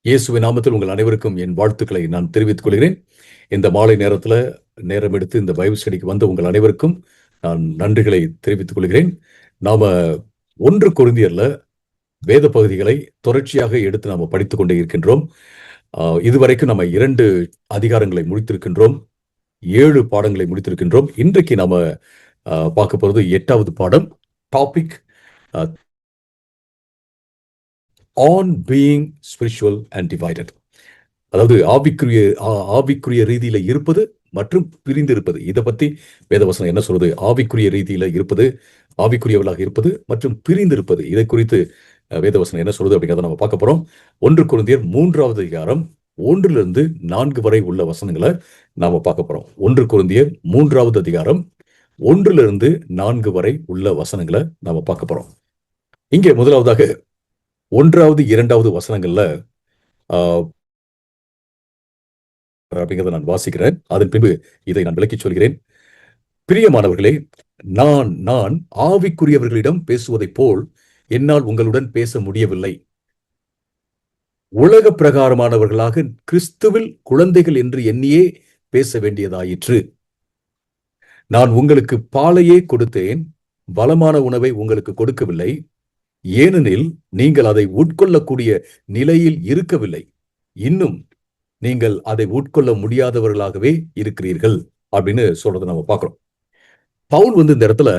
இயேசுவின் நாமத்தில் உங்கள் அனைவருக்கும் என் வாழ்த்துக்களை நான் தெரிவித்துக் கொள்கிறேன். இந்த மாலை நேரத்தில் நேரம் எடுத்து இந்த பைபிள் ஸ்டடிக்கு வந்த உங்கள் அனைவருக்கும் நான் நன்றிகளை தெரிவித்துக் கொள்கிறேன். நாம 1 கொரிந்தியர்ல வேத பகுதிகளை தொடர்ச்சியாக எடுத்து நாம படித்துக் கொண்டே இருக்கின்றோம். இதுவரைக்கும் நம்ம 2 அதிகாரங்களை முடித்திருக்கின்றோம், 7 பாடங்களை முடித்திருக்கின்றோம். இன்றைக்கு நாம பார்க்க போறது 8வது பாடம். Topic on being spiritual and divided. அதாவது ஆவிக்குரிய ரீதியில இருப்பது மற்றும் பிரிந்து இருப்பது. இதை பத்தி வேதவசனம் என்ன சொல்றது? ஆவிக்குரிய ரீதியில இருப்பது, ஆவிக்குரியவர்களாக இருப்பது மற்றும் பிரிந்து இருப்பது, இதை குறித்து வேதவசனம் என்ன சொல்றது அப்படிங்கிறத நம்ம பார்க்க போறோம். 1 கொரிந்தியர் 3வது அதிகாரம் 1 to 4 வரை உள்ள வசனங்களை நாம பார்க்க போறோம். 1 கொரிந்தியர் 3வது அதிகாரம் 1 to 4 வரை உள்ள வசனங்களை நாம பார்க்க போறோம். இங்கே முதலாவதாக 1வது 2வது வசனங்கள்ல அப்படிங்கிறத நான் வாசிக்கிறேன். அதன் பின்பு இதை நான் விளக்கி சொல்கிறேன். பிரியமானவர்களே, நான் ஆவிக்குரியவர்களிடம் பேசுவதைப் போல் என்னால் உங்களுடன் பேச முடியவில்லை. உலக பிரகாரமானவர்களாக கிறிஸ்துவில் குழந்தைகள் என்று எண்ணியே பேச வேண்டியதாயிற்று. நான் உங்களுக்கு பாலையே கொடுத்தேன், பலமான உணவை உங்களுக்கு கொடுக்கவில்லை. ஏனெனில் நீங்கள் அதை உட்கொள்ளக்கூடிய நிலையில் இருக்கவில்லை. இன்னும் நீங்கள் அதை உட்கொள்ள முடியாதவர்களாகவே இருக்கிறீர்கள் அப்படின்னு சொல்றதை நம்ம பார்க்கிறோம். பவுல் இந்த இடத்துல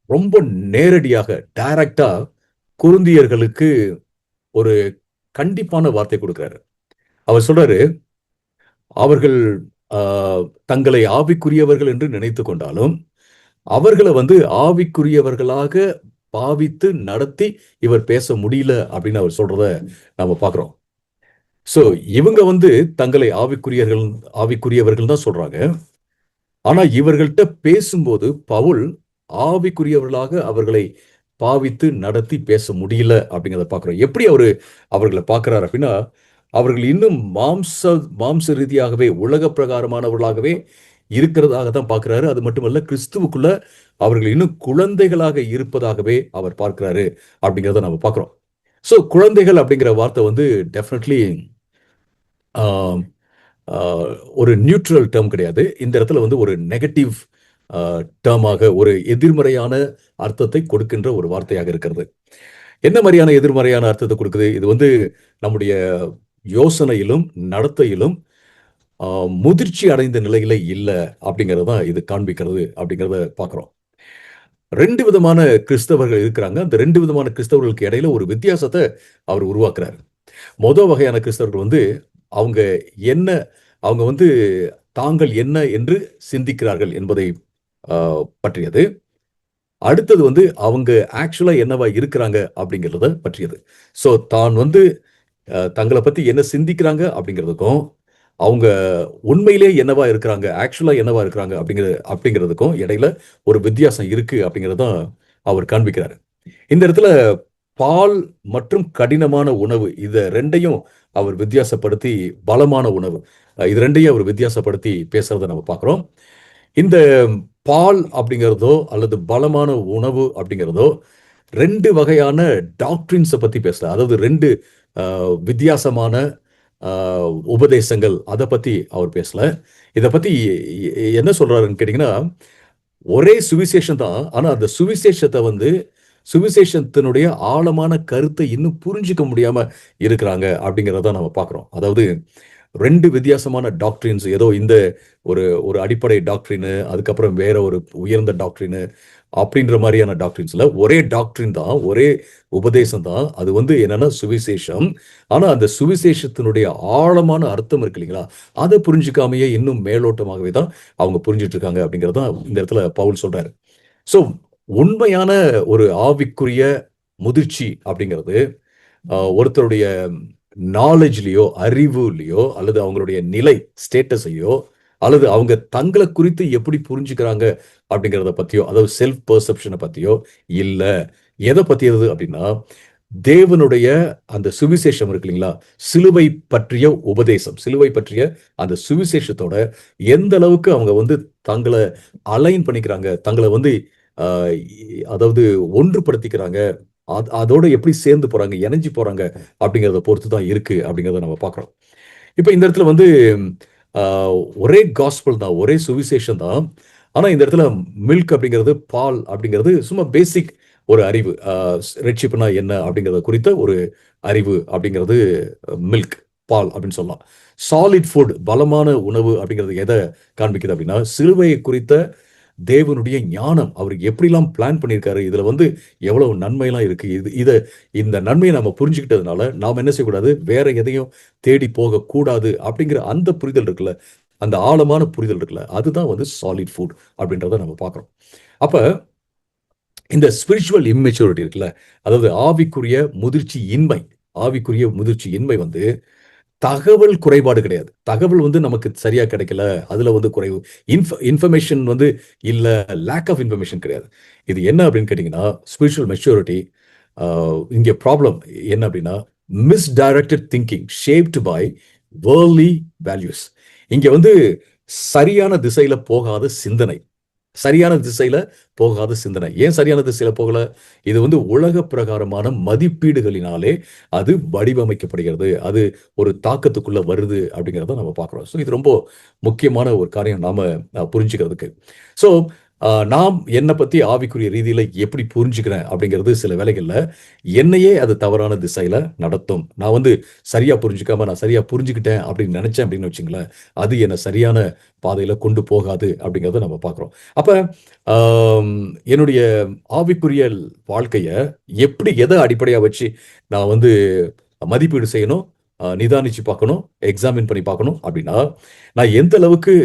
ரொம்ப நேரடியாக டைரக்டா கொரிந்தியர்களுக்கு ஒரு கண்டிப்பான வார்த்தை கொடுக்கிறாரு. அவர் சொல்றாரு, அவர்கள் தங்களை ஆவிக்குரியவர்கள் என்று நினைத்து கொண்டாலும் அவர்களை ஆவிக்குரியவர்களாக பாவித்து நடத்தி இவர் பேச முடியல அப்படின்னு அவர் சொல்றத நாம பார்க்கிறோம். சோ இவங்க தங்களை ஆவிக்குரியவர்கள் தான் சொல்றாங்க. ஆனா இவர்கள்ட்ட பேசும்போது பவுல் ஆவிக்குரியவர்களாக அவர்களை பாவித்து நடத்தி பேச முடியல அப்படிங்கிறத பார்க்கிறோம். எப்படி அவர்களை பார்க்கிறார் அப்படின்னா, அவர்கள் இன்னும் மாம்ச ரீதியாகவே உலக பிரகாரமானவர்களாகவே இருக்கிறதாக தான் பார்க்கிறாரு. அது மட்டுமல்ல, கிறிஸ்துவுக்குள்ள அவர்கள் இன்னும் குழந்தைகளாக இருப்பதாகவே அவர் பார்க்கிறாரு அப்படிங்கிறத நம்ம பார்க்கிறோம். சோ குழந்தைகள் அப்படிங்கிற வார்த்தை டெஃபினெட்லி ஒரு நியூட்ரல் டேர்ம் கிடையாது. இந்த இடத்துல ஒரு நெகட்டிவ் டேர்மாக, ஒரு எதிர்மறையான அர்த்தத்தை கொடுக்கின்ற ஒரு வார்த்தையாக இருக்கிறது. என்ன மாதிரியான எதிர்மறையான அர்த்தத்தை கொடுக்குது? இது நம்முடைய யோசனையிலும் நடத்தையிலும் முதிர்ச்சி அடைந்த நிலையில இல்லை அப்படிங்கறதான் இது காண்பிக்கிறது அப்படிங்கிறத பார்க்கிறோம். 2 விதமான கிறிஸ்தவர்கள் இருக்கிறாங்க. அந்த 2 விதமான கிறிஸ்தவர்களுக்கு இடையில ஒரு வித்தியாசத்தை அவர் உருவாக்குறாரு. முதல் வகையான கிறிஸ்தவர்கள் அவங்க தாங்கள் என்ன என்று சிந்திக்கிறார்கள் என்பதை பற்றியது. அடுத்தது அவங்க ஆக்சுவலா என்னவா இருக்கிறாங்க அப்படிங்கிறத பற்றியது. சோ தான் தங்களை பத்தி என்ன சிந்திக்கிறாங்க அப்படிங்கிறதுக்கும், அவங்க உண்மையிலே என்னவா இருக்கிறாங்க, ஆக்சுவலா என்னவா இருக்கிறாங்க அப்படிங்கிறதுக்கும் இடையில ஒரு வித்தியாசம் இருக்கு அப்படிங்கிறதான் அவர் காண்பிக்கிறாரு. இந்த இடத்துல பால் மற்றும் கடினமான உணவு, இத ரெண்டையும் அவர் வித்தியாசப்படுத்தி, பலமான உணவு, இது ரெண்டையும் அவர் வித்தியாசப்படுத்தி பேசுறதை நம்ம பார்க்கிறோம். இந்த பால் அப்படிங்கிறதோ அல்லது பலமான உணவு அப்படிங்கிறதோ 2 வகையான டாக்டரின்ஸை பத்தி பேசல. அதாவது 2 வித்தியாசமான உபதேசங்கள், அதை பத்தி அவர் பேசல. இதை பத்தி என்ன சொல்றாருன்னு கேட்டீங்கன்னா, ஒரே சுவிசேஷம் தான். ஆனா அந்த சுவிசேஷத்தினுடைய ஆழமான கருத்தை இன்னும் புரிஞ்சிக்க முடியாம இருக்கிறாங்க அப்படிங்கிறத நம்ம பார்க்கிறோம். அதாவது 2 வித்தியாசமான டாக்டரின்ஸ், ஏதோ இந்த ஒரு அடிப்படை டாக்டரின், அதுக்கப்புறம் வேற ஒரு உயர்ந்த டாக்டரின் அப்படின்ற மாதிரியான டாக்டரின்ஸ்ல ஒரே டாக்டரின் தான், ஒரே உபதேசம் தான். அது என்னன்னா சுவிசேஷம். ஆனா அந்த சுவிசேஷத்தினுடைய ஆழமான அர்த்தம் இருக்கு இல்லைங்களா, அதை புரிஞ்சுக்காமையே இன்னும் மேலோட்டமாகவே தான் அவங்க புரிஞ்சிட்டு இருக்காங்க அப்படிங்கறதான் இந்த இடத்துல பவுல் சொல்றாரு. சோ உண்மையான ஒரு ஆவிக்குரிய முதிர்ச்சி அப்படிங்கிறது ஒருத்தருடைய நாலேஜ்லயோ, அறிவுலையோ, அல்லது அவங்களுடைய நிலை ஸ்டேட்டஸையோ, அல்லது அவங்க தங்களை குறித்து எப்படி புரிஞ்சுக்கிறாங்க அப்படிங்கிறத பத்தியோ, அதாவது செல்ஃப் பெர்செப்ஷனை பத்தியோ இல்ல. எதை பத்தியது அப்படின்னா, தேவனுடைய அந்த சுவிசேஷம் இருக்கு இல்லைங்களா, சிலுவை பற்றிய உபதேசம், சிலுவை பற்றிய அந்த சுவிசேஷத்தோட எந்த அளவுக்கு அவங்க தங்களை அலைன் பண்ணிக்கிறாங்க, தங்களை அதாவது ஒன்றுபடுத்திக்கிறாங்க, அதோட எப்படி சேர்ந்து போறாங்க, இணைஞ்சு போறாங்க அப்படிங்கிறத பொறுத்து தான் இருக்கு அப்படிங்கிறத நம்ம பார்க்குறோம். இப்ப இந்த இடத்துல வந்து அ ஒரே காஸ்பல் தான், ஒரே சுவிசேஷம் தான். ஆனா இந்த இடத்துல மில்க் அப்படிங்கிறது, பால் அப்படிங்கிறது சும்மா பேசிக் ஒரு அறிவு. ரட்சிப்புனா என்ன அப்படிங்கிறத குறித்த ஒரு அறிவு அப்படிங்கிறது மில்க், பால் அப்படின்னு சொல்லலாம். சாலிட் ஃபுட், பலமான உணவு அப்படிங்கிறது எத காண்பிக்குது அப்படின்னா, சிலுவையை குறித்த தேவனுடைய ஞானம். அவர் எப்படிலாம் பிளான் பண்ணியிருக்காரு, இதுல வந்து எவ்வளவு நன்மைலாம் இருக்கு. இந்த நன்மையை நம்ம புரிஞ்சுக்கிட்டதுனால, நாம என்ன செய்யக்கூடாது, வேற எதையும் தேடி போகக்கூடாது அப்படிங்கிற அந்த புரிதல் இருக்குல்ல, அந்த ஆழமான புரிதல் இருக்குல்ல, அதுதான் வந்து சாலிட் ஃபுட் அப்படின்றத நம்ம பார்க்குறோம். அப்ப இந்த ஸ்பிரிச்சுவல் இம்மெச்சூரிட்டி இருக்குல்ல, அதாவது ஆவிக்குரிய முதிர்ச்சி இன்மை வந்து தகவல் குறைபாடு கிடையாது. தகவல் வந்து நமக்கு சரியா கிடைக்கல. அதுல வந்து குறைவு. இன்ஃபர்மேஷன் வந்து இல்ல, லேக் ஆஃப் இன்ஃபர்மேஷன் கிடையாது. இது என்ன அப்படின்னு கேட்டீங்கன்னா, ஸ்பிரிச்சுவல் மெச்சூரிட்டி இங்க ப்ராப்ளம் என்ன அப்படின்னா, misdirected thinking shaped by worldly values. இங்க வந்து சரியான திசையில போகாத சிந்தனை. சரியான திசையில போகாத சிந்தனை. ஏன் சரியான திசையில போகல? இது வந்து உலக பிரகாரமான மதிப்பீடுகளினாலே அது வடிவமைக்கப்படுகிறது. அது ஒரு தாக்கத்துக்குள்ள வருது அப்படிங்கிறத நம்ம பார்க்கிறோம். ஸோ இது ரொம்ப முக்கியமான ஒரு காரியம் நாம புரிஞ்சுக்கிறதுக்கு. ஸோ நாம் என்ன பத்தி ஆவிக்குரிய ரீதியில எப்படி புரிஞ்சுக்கிறேன் அப்படிங்கிறது சில வேளைகள்ல என்னையே அது தவறான திசையில நடத்தும். நான் வந்து சரியா புரிஞ்சுக்காம நான் சரியா புரிஞ்சுக்கிட்டேன் அப்படின்னு நினைச்சேன் அப்படின்னு வச்சுங்களேன், அது என்ன சரியான பாதையில கொண்டு போகாது அப்படிங்கிறத நம்ம பார்க்கிறோம். அப்ப ஆம், என்னுடைய ஆவிக்குரிய வாழ்க்கைய எப்படி எதை அடிப்படையா வச்சு நான் வந்து மதிப்பீடு செய்யணும், நிதானிச்சு பார்க்கணும், எக்ஸாமின் பண்ணி பார்க்கணும் அப்படின்னா, நான் எந்த அளவுக்கு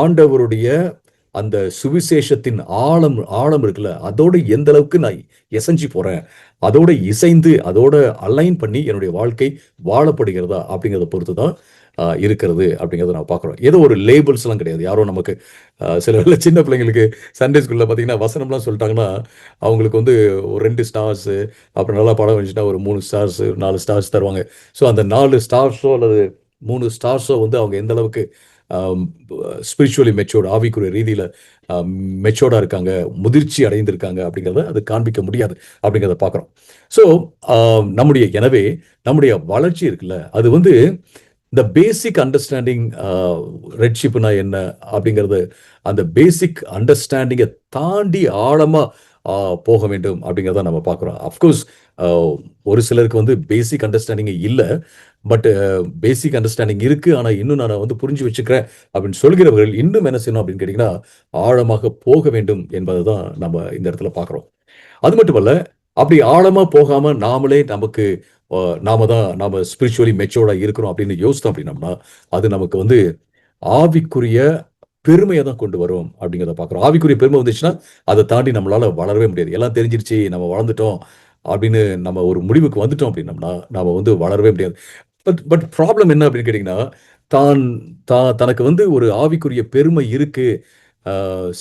ஆண்டவருடைய அந்த சுவிசேஷத்தின் ஆழம் ஆழம் இருக்குல்ல, அதோட எந்த அளவுக்கு நான் எசைஞ்சு போறேன், அதோட இசைந்து, அதோட அலைன் பண்ணி என்னுடைய வாழ்க்கை வாழப்படுகிறதா அப்படிங்கிறத பொறுத்து தான் இருக்கிறது அப்படிங்கிறத நான் பார்க்குறோம். ஏதோ ஒரு லேபிள்ஸ்லாம் கிடையாது. யாரோ நமக்கு சில வேளை சின்ன பிள்ளைங்களுக்கு சண்டே ஸ்கூல்ல பார்த்தீங்கன்னா, வசனம்லாம் சொல்லிட்டாங்கன்னா, அவங்களுக்கு வந்து ஒரு 2 ஸ்டார்ஸு, அப்புறம் நல்லா படம் வந்துச்சுன்னா ஒரு 3 ஸ்டார்ஸு, 4 ஸ்டார்ஸ் தருவாங்க. ஸோ அந்த 4 ஸ்டார்ஸோ அல்லது 3 ஸ்டார்ஸோ வந்து அவங்க எந்த அளவுக்கு ஆம், ஸ்பிரிச்சுவலி மெச்சூர்ட், ஆவிக்குரிய ரீதியில மெச்சூர்டா இருக்காங்க, முதிர்ச்சி அடைந்திருக்காங்க அப்படிங்கிறத அது காண்பிக்க முடியாது அப்படிங்கிறத பார்க்குறோம். ஸோ எனவே நம்முடைய வளர்ச்சி இருக்குல்ல, அது வந்து இந்த பேசிக் அண்டர்ஸ்டாண்டிங் ரெட்ஷிப்னா என்ன அப்படிங்கிறது, அந்த பேசிக் அண்டர்ஸ்டாண்டிங்கை தாண்டி ஆழமா போக வேண்டும் அப்படிங்கிறத நம்ம பார்க்குறோம். அஃப்கோர்ஸ் ஒரு சிலருக்கு வந்து பேசிக் அண்டர்ஸ்டாண்டிங் இல்ல. பட் பேசிக் அண்டர்ஸ்டாண்டிங் இருக்கு. ஆனா இன்னும் நான் வந்து புரிஞ்சு வச்சுக்கிறேன் அப்படின்னு சொல்கிறவர்கள் இன்னும் என்ன செய்யணும் அப்படின்னு கேட்டீங்கன்னா, ஆழமாக போக வேண்டும் என்பதை தான் நம்ம இந்த இடத்துல பார்க்குறோம். அது மட்டுமல்ல, அப்படி ஆழமா போகாம நாமளே நமக்கு அ நாம ஸ்பிரிச்சுவலி மெச்சூர்டா இருக்கிறோம் அப்படின்னு யோசித்தோம் அப்படின்னம்னா, அது நமக்கு வந்து ஆவிக்குரிய பெருமைய தான் கொண்டு வரும் அப்படிங்கிறத பார்க்குறோம். ஆவிக்குரிய பெருமை வந்துச்சுன்னா, அத தாண்டி நம்மளால வளரவே முடியாது. எல்லாம் தெரிஞ்சிருச்சு, நம்ம வளர்ந்துட்டோம் அப்படின்னு நம்ம ஒரு முடிவுக்கு வந்துட்டோம் அப்படின்னம்னா, நாம வந்து வளரவே முடியாது. பட் பட் ப்ராப்ளம் என்ன அப்படின்னு கேட்டீங்கன்னா, தான் தனக்கு வந்து ஒரு ஆவிக்குரிய பெருமை இருக்கு.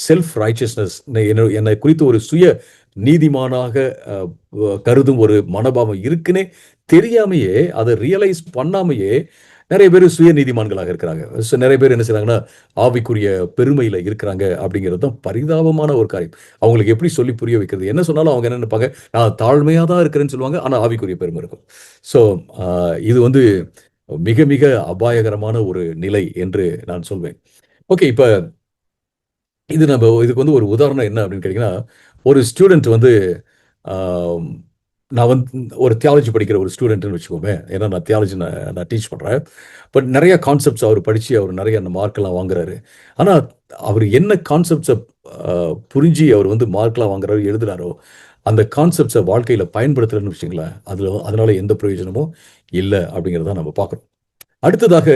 செல்ஃப் ரைச்சஸ்னஸ், என்னை குறித்து ஒரு சுய நீதிமானாக அ கருதும் ஒரு மனோபாவம் இருக்குன்னே தெரியாமயே, அத ரியலைஸ் பண்ணாமயே நெறைய பேரு சுய நீதிமான்களாக இருக்கிறாங்க. நெறைய பேர் என்ன செய்றாங்கன்னா, ஆவிக்குரிய பெருமையில இருக்கிறாங்க அப்படிங்கிறது தான் பரிதாபமான ஒரு காரியம். அவங்களுக்கு எப்படி சொல்லி புரிய வைக்கிறது? என்ன சொன்னாலும் அவங்க என்ன நெனைப்பாங்க, நான் தாழ்மையா தான் இருக்கிறேன்னு சொல்லுவாங்க. ஆனா ஆவிக்குரிய பெருமை இருக்கும். ஸோ அ இது வந்து மிக மிக அபாயகரமான ஒரு நிலை என்று நான் சொல்வேன். ஓகே. இப்ப இதுக்கு வந்து ஒரு உதாரணம் என்ன அப்படின்னு கேட்டீங்கன்னா, ஒரு ஸ்டூடண்ட் வந்து ஆம், நான் வந்து ஒரு தியாலஜி படிக்கிற ஒரு ஸ்டூடண்ட்ன்னு வச்சுக்கோமே. ஏன்னா நான் தியாலஜி நான் டீச் பண்றேன். பட் நெறைய கான்செப்ட்ஸ் அவர் படிச்சு அவர் நெறைய மார்க்லாம் வாங்குறாரு. ஆனா அவரு என்ன கான்செப்ட்ஸ அ புரிஞ்சு அவர் வந்து மார்க்லாம் வாங்குறாரு, எழுதுறாரோ, அந்த கான்செப்ட்ஸ வாழ்க்கையில பயன்படுத்தலன்னு வச்சுக்கங்களேன், அதனால எந்த பிரயோஜனமும் இல்ல அப்படிங்கிறத நம்ம பார்க்கிறோம். அடுத்ததாக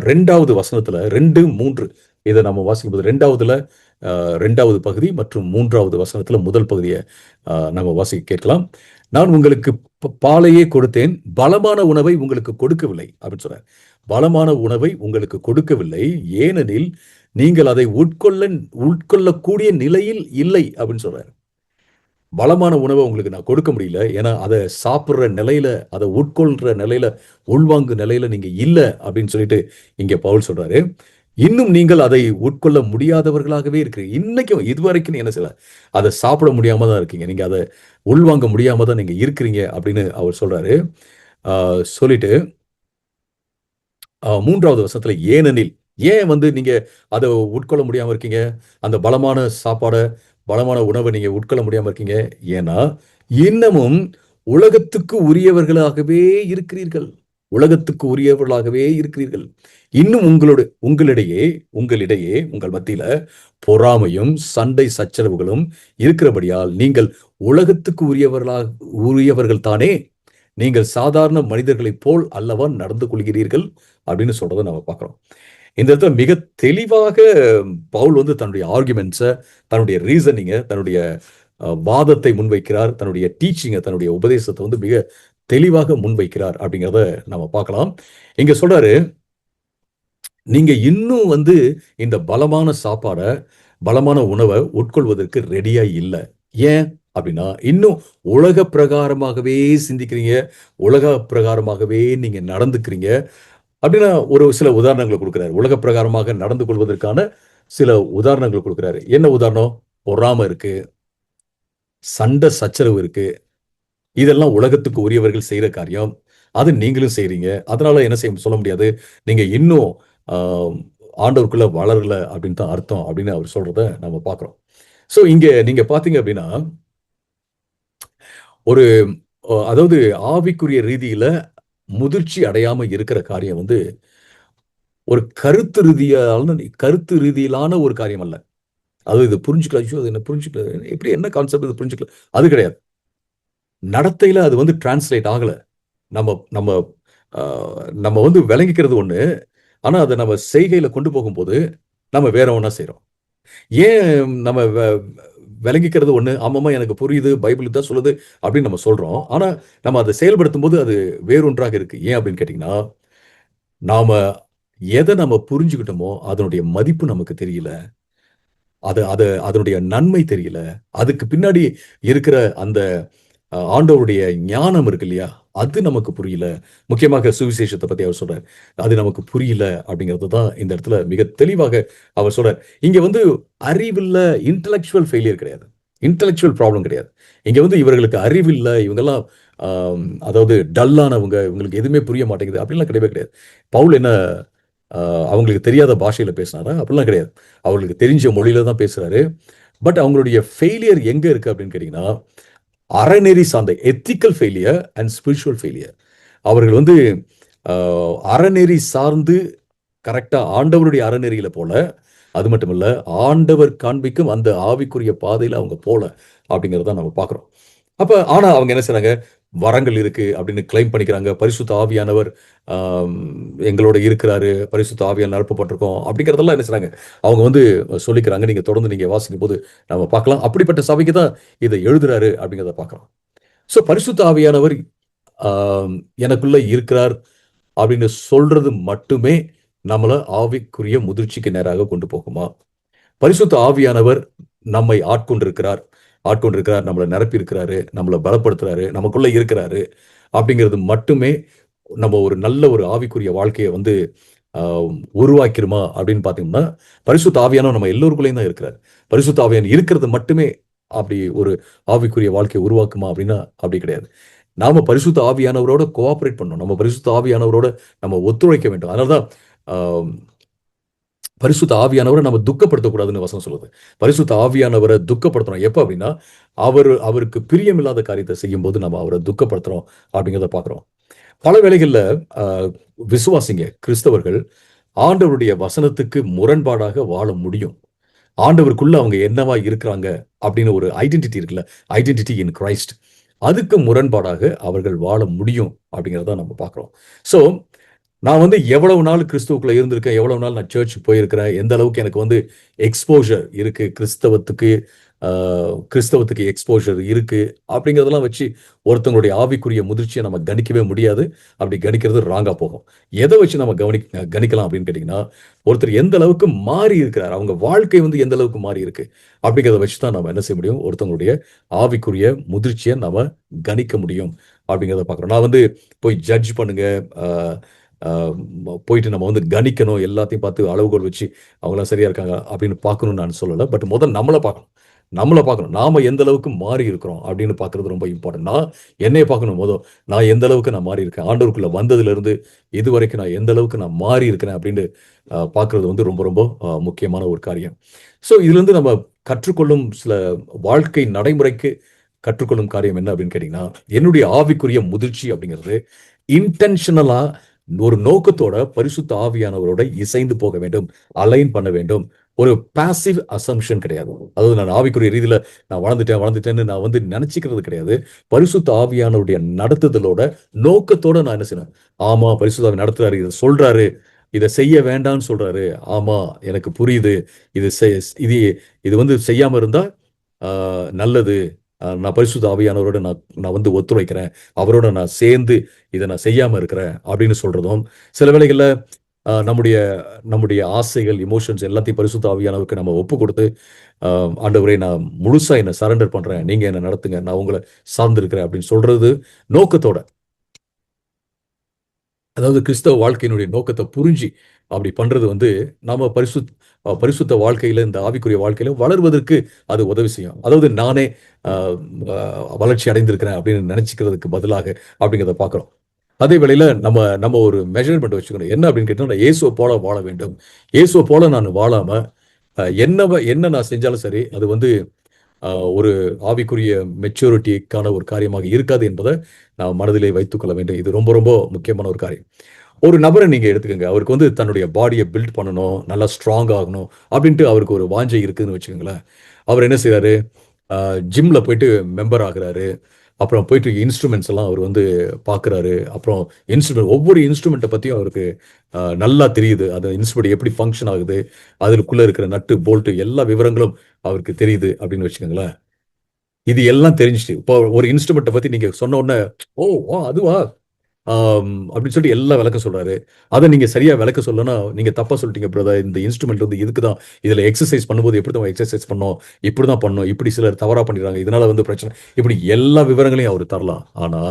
2வது வசனத்துல 2, 3 இத நம்ம வாசிக்கும்போது 2வதுல 2வது பகுதி மற்றும் 3வது வசனத்துல முதல் பகுதிய நம்ம வாசிக்க கேட்கலாம். "நான் உங்களுக்கு பாலையே கொடுத்தேன், பலமான உணவை உங்களுக்கு கொடுக்கவில்லை" அப்படின்னு சொல்றார். பலமான உணவை உங்களுக்கு கொடுக்கவில்லை, ஏனெனில் நீங்கள் அதை உட்கொள்ளக்கூடிய நிலையில் இல்லை அப்படின்னு சொல்றாரு. பலமான உணவ உங்களுக்கு நான் கொடுக்க முடியல. ஏன்னா, அத சாப்பிடுற நிலையில, அத உட்கொள்ற நிலையில, உள்வாங்கு நிலையில நீங்க இல்ல அப்படின்னு சொல்லிட்டு இங்க பவுல் சொல்றாரு. இன்னும் நீங்கள் அதை உட்கொள்ள முடியாதவர்களாகவே இருக்கிறீங்க. இன்னைக்கும் இதுவரைக்கும் நீ என்ன செய்யல, அதை சாப்பிட முடியாம தான் இருக்கீங்க. நீங்க அதை உள்வாங்க முடியாம தான் நீங்க இருக்கிறீங்க அப்படின்னு அவர் சொல்றாரு. சொல்லிட்டு 3வது வசனத்துல ஏனெனில், ஏன் வந்து நீங்க அத உட்கொள்ள முடியாம இருக்கீங்க? அந்த பலமான சாப்பாட, பலமான உணவ நீங்க உட்கொள்ள முடியாம இருக்கீங்க. ஏன்னா, இன்னமும் உலகத்துக்கு உரியவர்களாகவே இருக்கிறீர்கள். உலகத்துக்கு உரியவர்களாகவே இருக்கிறீர்கள். இன்னும் உங்களிடையே உங்கள் மத்தியில பொறாமையும், சண்டை சச்சரவுகளும் இருக்கிறபடியால், நீங்கள் உலகத்துக்கு உரியவர்கள் தானே! நீங்கள் சாதாரண மனிதர்களைப் போல் அல்லவா நடந்து கொள்கிறீர்கள் அப்படின்னு சொல்றத நம்ம பார்க்கிறோம். இந்த இடத்துல மிக தெளிவாக பவுல் வந்து தன்னுடைய ஆர்குமெண்ட்ஸ, தன்னுடைய ரீசனிங்க, தன்னுடைய வாதத்தை முன்வைக்கிறார். தன்னுடைய டீச்சிங்க, தன்னுடைய உபதேசத்தை வந்து மிக தெளிவாக முன்வைக்கிறார் அப்படிங்கிறத நம்ம பார்க்கலாம். இங்க சொல்றாரு, நீங்க இன்னும் வந்து இந்த பலமான சாப்பாட, பலமான உணவ உட்கொள்வதற்கு ரெடியா இல்ல. ஏன்? அப்படின்னா, இன்னும் உலக பிரகாரமாகவே சிந்திக்கிறீங்க. உலக பிரகாரமாகவே நீங்க நடந்துக்கிறீங்க. அப்படின்னா ஒரு சில உதாரணங்கள குடுக்குறாரு. உலக பிரகாரமாக நடந்து கொள்வதற்கான சில உதாரணங்கள் குடுக்குறாரு. என்ன உதாரணம்? பொறாம இருக்கு. சண்டை சச்சரவு இருக்கு. இதெல்லாம் உலகத்துக்கு உரியவர்கள் செய்ற காரியம். அது நீங்களும் செய்றீங்க. அதனால என்ன சொல்ல முடியாது. நீங்க இன்னும் ஆ ஆண்டவருக்குள்ள வளரல அப்படின்னு தான் அர்த்தம் அப்படின்னு அவர் சொல்றத நம்ம பார்க்கிறோம். சோ இங்க நீங்க பார்த்தீங்க அப்படின்னா, ஒரு அதாவது ஆவிக்குரிய ரீதியில முதிர்ச்சி அடையாம இருக்கிற காரியம் வந்து ஒரு கருத்து ரீதியிலான ஒரு காரியம் அல்ல. அது இது புரிஞ்சுக்கல. ஐயோ! அது என்ன புரிஞ்சுக்கல. எப்படி என்ன கான்செப்ட் இது புரிஞ்சுக்கல. அது கிடையாது. நடத்தையில அது வந்து டிரான்ஸ்லேட் ஆகல. நம்ம நம்ம அ நம்ம வந்து விளங்கிக்கிறது ஒண்ணு. ஆனா, அத நம்ம செய்கையில கொண்டு போகும்போது, நம்ம வேற ஒண்ணா செய்றோம். ஏன் நம்ம விளங்கிக்கிறது ஒண்ணு. ஆமாமா எனக்கு புரியுது. பைபிள் இதான் சொல்லுது அப்படின்னு நம்ம சொல்றோம். ஆனா, நம்ம அத செயல்படுத்தும்போது அது வேறொன்றாக இருக்கு. ஏன் அப்படின்னு கேட்டீங்கன்னா, நாம எத நம்ம புரிஞ்சுக்கிட்டோமோ, அதனுடைய மதிப்பு நமக்கு தெரியல. அது அது அதனுடைய நன்மை தெரியல. அதுக்கு பின்னாடி இருக்கிற அந்த ஆண்டவருடைய ஞானம் இருக்கு இல்லையா? அது நமக்கு புரியல. முக்கியமாக சுவிசேஷத்த பத்தி அவர் சொல்றாரு. அது நமக்கு புரியல அப்படிங்கிறது தான் இந்த இடத்துல மிக தெளிவாக அவர் சொல்றார். இங்க வந்து அறிவில்ல இன்டலெக்சுவல் ஃபெயிலியர் கிடையாது. இன்டலெக்சுவல் ப்ராப்ளம் கிடையாது. இங்க வந்து இவர்களுக்கு அறிவில்ல, இவங்கலாம் அதாவது டல்லானவங்க, இவங்களுக்கு எதுவுமே புரிய மாட்டேங்குது அப்படிலாம் கிடையவே கிடையாது. பவுல் என்ன அ அவங்களுக்கு தெரியாத பாஷையில பேசினாரா? அப்படிலாம் கிடையாது. அவங்களுக்கு தெரிஞ்ச மொழியில தான் பேசுறாரு. பட் அவங்களுடைய ஃபெயிலியர் எங்க இருக்கு அப்படின்னு கேட்டீங்கன்னா, அறநெறி சார்ந்த ethical failure and spiritual failure. அவர்கள் வந்து அ அறநெறி சார்ந்து கரெக்ட்டா ஆண்டவருடைய அறநெறியில போல, அது மட்டும் இல்ல, ஆண்டவர் காண்பிக்கும் அந்த ஆவிக்குரிய பாதையில அவங்க போல, அப்படிங்கிறத நம்ம பார்க்கிறோம். ஆனா அவங்க என்ன செய்றாங்க, வரங்கள் இருக்கு அப்படின்னு கிளைம் பண்ணிக்கிறாங்க. பரிசுத்த ஆவியானவர் ஆம் எங்களோட இருக்கிறாரு. பரிசுத்த ஆவியால் நிரப்பப்பட்டிருக்கோம். அப்படிங்கிறதெல்லாம் என்ன செய்றாங்க, அவங்க வந்து சொல்லிக்கிறாங்க. நீங்க தொடர்ந்து நீங்க வாசிக்கும்போது நம்ம பார்க்கலாம். அப்படிப்பட்ட சபைக்கு தான் இத எழுதுறாரு அப்படிங்கிறத பார்க்கிறோம். பரிசுத்த ஆவியானவர் எனக்குள்ள இருக்கிறார் அப்படின்னு சொல்றது மட்டுமே நம்மள ஆவிக்குரிய முதிர்ச்சிக்கு நேராக கொண்டு போகுமா? பரிசுத்த ஆவியானவர் நம்மை ஆட்கொண்டிருக்கிறார், நம்மள நிரப்பியிருக்கிறாரு, நம்மள பலப்படுத்துறாரு, நமக்குள்ள இருக்கிறாரு அப்படிங்கிறது மட்டுமே நம்ம ஒரு நல்ல ஒரு ஆவிக்குரிய வாழ்க்கைய வந்து அ உருவாக்கிருமா அப்படின்னு பார்த்தீங்கன்னா, பரிசுத்த ஆவியானவர் நம்ம எல்லோருக்குள்ளயும் தான் இருக்கிறார். பரிசுத்த ஆவியான் இருக்கிறது மட்டுமே அப்படி ஒரு ஆவிக்குரிய வாழ்க்கைய உருவாக்குமா அப்படின்னா, அப்படி கிடையாது. நாம பரிசுத்த ஆவியானவரோட கோஆப்பரேட் பண்ணணும். நம்ம பரிசுத்த ஆவியானவரோட நம்ம ஒத்துழைக்க வேண்டும். அதனால தான் அ பரிசுத்த ஆவியானவர நம்ம துக்கப்படுத்தக்கூடாதுன்னு வசனம் சொல்லுது. பரிசுத்த ஆவியானவர துக்கப்படுத்துறோம். எப்ப அப்படின்னா, அவருக்கு பிரியமில்லாத காரியத்த செய்யும்போது நம்ம அவர துக்கப்படுத்துறோம் அப்படிங்கிறத பார்க்கிறோம். பல வேளைகள்ல அ விசுவாசிங்க, கிறிஸ்தவர்கள் ஆண்டவருடைய வசனத்துக்கு முரண்பாடாக வாழ முடியும். ஆண்டவருக்குள்ள அவங்க என்னவா இருக்கிறாங்க அப்படின்னு ஒரு ஐடென்டிட்டி இருக்குல்ல. Identity in Christ. அதுக்கு முரண்பாடாக அவர்கள் வாழ முடியும் அப்படிங்கிறத நம்ம பார்க்கிறோம். ஸோ நான் வந்து எவ்வளவு நாள் கிறிஸ்துவுக்குள்ள இருந்திருக்கேன், எவ்வளவு நாள் நான் சர்ச்சுக்கு போயிருக்கிறேன், எந்த அளவுக்கு எனக்கு வந்து எக்ஸ்போஷர் இருக்கு அ கிறிஸ்தவத்துக்கு எக்ஸ்போஷர் இருக்கு அப்படிங்கிறதெல்லாம் வச்சு ஒருத்தவங்களுடைய ஆவிக்குரிய முதிர்ச்சிய நம்ம கணிக்கவே முடியாது. அப்படி கணிக்கிறது ராங்கா போகும். எத வச்சு நம்ம கணிக்கலாம் அப்படின்னு கேட்டீங்கன்னா, ஒருத்தர் எந்த அளவுக்கு மாறி இருக்கிறார், அவங்க வாழ்க்கை வந்து எந்த அளவுக்கு மாறி இருக்கு அப்படிங்கிறத வச்சு தான் நம்ம என்ன செய்ய முடியும், ஒருத்தவங்களுடைய ஆவிக்குரிய முதிர்ச்சிய நாம கணிக்க முடியும் அப்படிங்கிறத பார்க்கிறோம். நான் வந்து போய் ஜட்ஜ் பண்ணுங்க, அ போயிட்டு நம்ம வந்து கணிக்கணும், எல்லாத்தையும் பார்த்து அளவுகோல் வச்சு அவங்களாம் சரியா இருக்காங்க அப்படின்னு பார்க்கணும்னு நான் சொல்லலை. பட் முதல் நம்மளை பார்க்கணும். நம்மளை பார்க்கணும். நாம எந்த அளவுக்கு மாறி இருக்கிறோம் அப்படின்னு பார்க்கறது ரொம்ப இம்பார்ட்டன்ட். நான் என்னைய பார்க்கணும் முதல். நான் எந்த அளவுக்கு நான் மாறி இருக்கேன், ஆண்டவருக்குள்ள வந்ததுல இருந்து இதுவரைக்கும் நான் எந்த அளவுக்கு நான் மாறி இருக்கிறேன் அப்படின்னு பார்க்கறது வந்து ரொம்ப ரொம்ப முக்கியமான ஒரு காரியம். ஸோ இதுல இருந்து நம்ம கற்றுக்கொள்ளும் சில வாழ்க்கை நடைமுறைக்கு கற்றுக்கொள்ளும் காரியம் என்ன அப்படின்னு கேட்டீங்கன்னா, என்னுடைய ஆவிக்குரிய முதிர்ச்சி அப்படிங்கிறது இன்டென்ஷனலா ஒரு நோக்கத்தோட பரிசுத்த ஆவியானவரோட இசைந்து போக வேண்டும், அலைன் பண்ண வேண்டும். ஒரு பாசிவ் அசம்ஷன் கிடையாது. அதாவது நான் ஆவிக்குரிய ரீதியில நான் வளர்ந்துட்டேன்னு நான் வந்து நினைச்சுக்கிறது கிடையாது. பரிசுத்த ஆவியானவருடைய நடத்துதலோட நோக்கத்தோட நான் என்ன செய்யணும், ஆமா பரிசுத்த ஆவி நடத்துறாரு, இதை சொல்றாரு, இதை செய்ய வேண்டாம்னு சொல்றாரு, ஆமா எனக்கு புரியுது, இது இது இது வந்து செய்யாம இருந்தா நல்லது, நான் பரிசுத்த ஆவியானவரோட நான் நான் வந்து ஒத்துழைக்கிறேன், அவரோட நான் சேர்ந்து இதை நான் செய்யாம இருக்கிறேன் அப்படின்னு சொல்றதும், சில வேளைகள்ல நம்முடைய நம்முடைய ஆசைகள், இமோஷன்ஸ் எல்லாத்தையும் பரிசுத்த ஆவியானவருக்கு நம்ம ஒப்பு கொடுத்து, ஆண்டவரே நான் முழுசா என்ன சரண்டர் பண்றேன், நீங்க என்ன நடத்துங்க, நான் உங்களை சார்ந்திருக்கிறேன் அப்படின்னு சொல்றது நோக்கத்தோட. அதாவது கிறிஸ்தவ வாழ்க்கையினுடைய நோக்கத்தை புரிஞ்சு அப்படி பண்றது வந்து நாம பரிசுத்த வாழ்க்கையில, இந்த ஆவிக்குரிய வாழ்க்கையில வளர்வதற்கு அது உதவி செய்யும். அதாவது நானே வளர்ச்சி அடைந்திருக்கிறேன் அப்படின்னு நினைச்சுக்கிறதுக்கு பதிலாக அப்படிங்கிறத பார்க்கிறோம். அதே வேளையில நம்ம நம்ம ஒரு மெஷர்மெண்ட் வச்சுக்கணும். என்ன அப்படின்னு கேட்டா, இயேசுவை போல வாழ வேண்டும். இயேசுவை போல நான் வாழாம என்ன நான் செஞ்சாலும் சரி, அது வந்து ஒரு ஆவிக்குரிய மெச்சூரிட்டிக்கான ஒரு காரியமாக இருக்காது என்பதை நான் மனதிலே வைத்துக் கொள்ள வேண்டும். இது ரொம்ப ரொம்ப முக்கியமான ஒரு காரியம். ஒரு நபரை நீங்க எடுத்துக்கங்க. அவருக்கு வந்து தன்னுடைய பாடியை பில்ட் பண்ணணும், நல்லா ஸ்ட்ராங் ஆகணும் அப்படின்ட்டு அவருக்கு ஒரு வாஞ்சை இருக்குதுன்னு வச்சுக்கோங்களேன். அவர் என்ன செய்றாரு, ஜிம்ல போயிட்டு மெம்பர் ஆகுறாரு. அப்புறம் போயிட்டு இன்ஸ்ட்ருமெண்ட்ஸ் எல்லாம் அவர் வந்து பார்க்குறாரு. அப்புறம் ஒவ்வொரு இன்ஸ்ட்ருமெண்ட்டை பத்தியும் அவருக்கு நல்லா தெரியுது. அந்த இன்ஸ்ட்ருமெண்ட் எப்படி ஃபங்க்ஷன் ஆகுது, அதுக்குள்ள இருக்கிற நட்டு, போல்ட் எல்லா விவரங்களும் அவருக்கு தெரியுது அப்படின்னு வச்சுக்கோங்களேன். இது எல்லாம் தெரிஞ்சுட்டு, இப்போ ஒரு இன்ஸ்ட்ருமெண்ட்டை பத்தி நீங்க சொன்ன உடனே, "ஓ! அதுவா?" அப்படின்னு சொல்லிட்டு எல்லாம் விளக்க சொல்றாரு. அத நீங்க சரியா விளக்க சொல்லலன்னா, "நீங்க தப்பா சொல்லிட்டீங்க பிரதர். இந்த இன்ஸ்ட்ருமெண்ட் வந்து இதுக்கு தான். இதுல எக்சர்சைஸ் பண்ணும்போது எப்படி தான் எக்சர்சைஸ் பண்ணணும், இப்படி தான் பண்ணணும். இப்படி சிலர் தவறா பண்ணிடுறாங்க. இதனால வந்து பிரச்சனை." இப்படி எல்லா விவரங்களையும் அவரு தரலாம். ஆனா,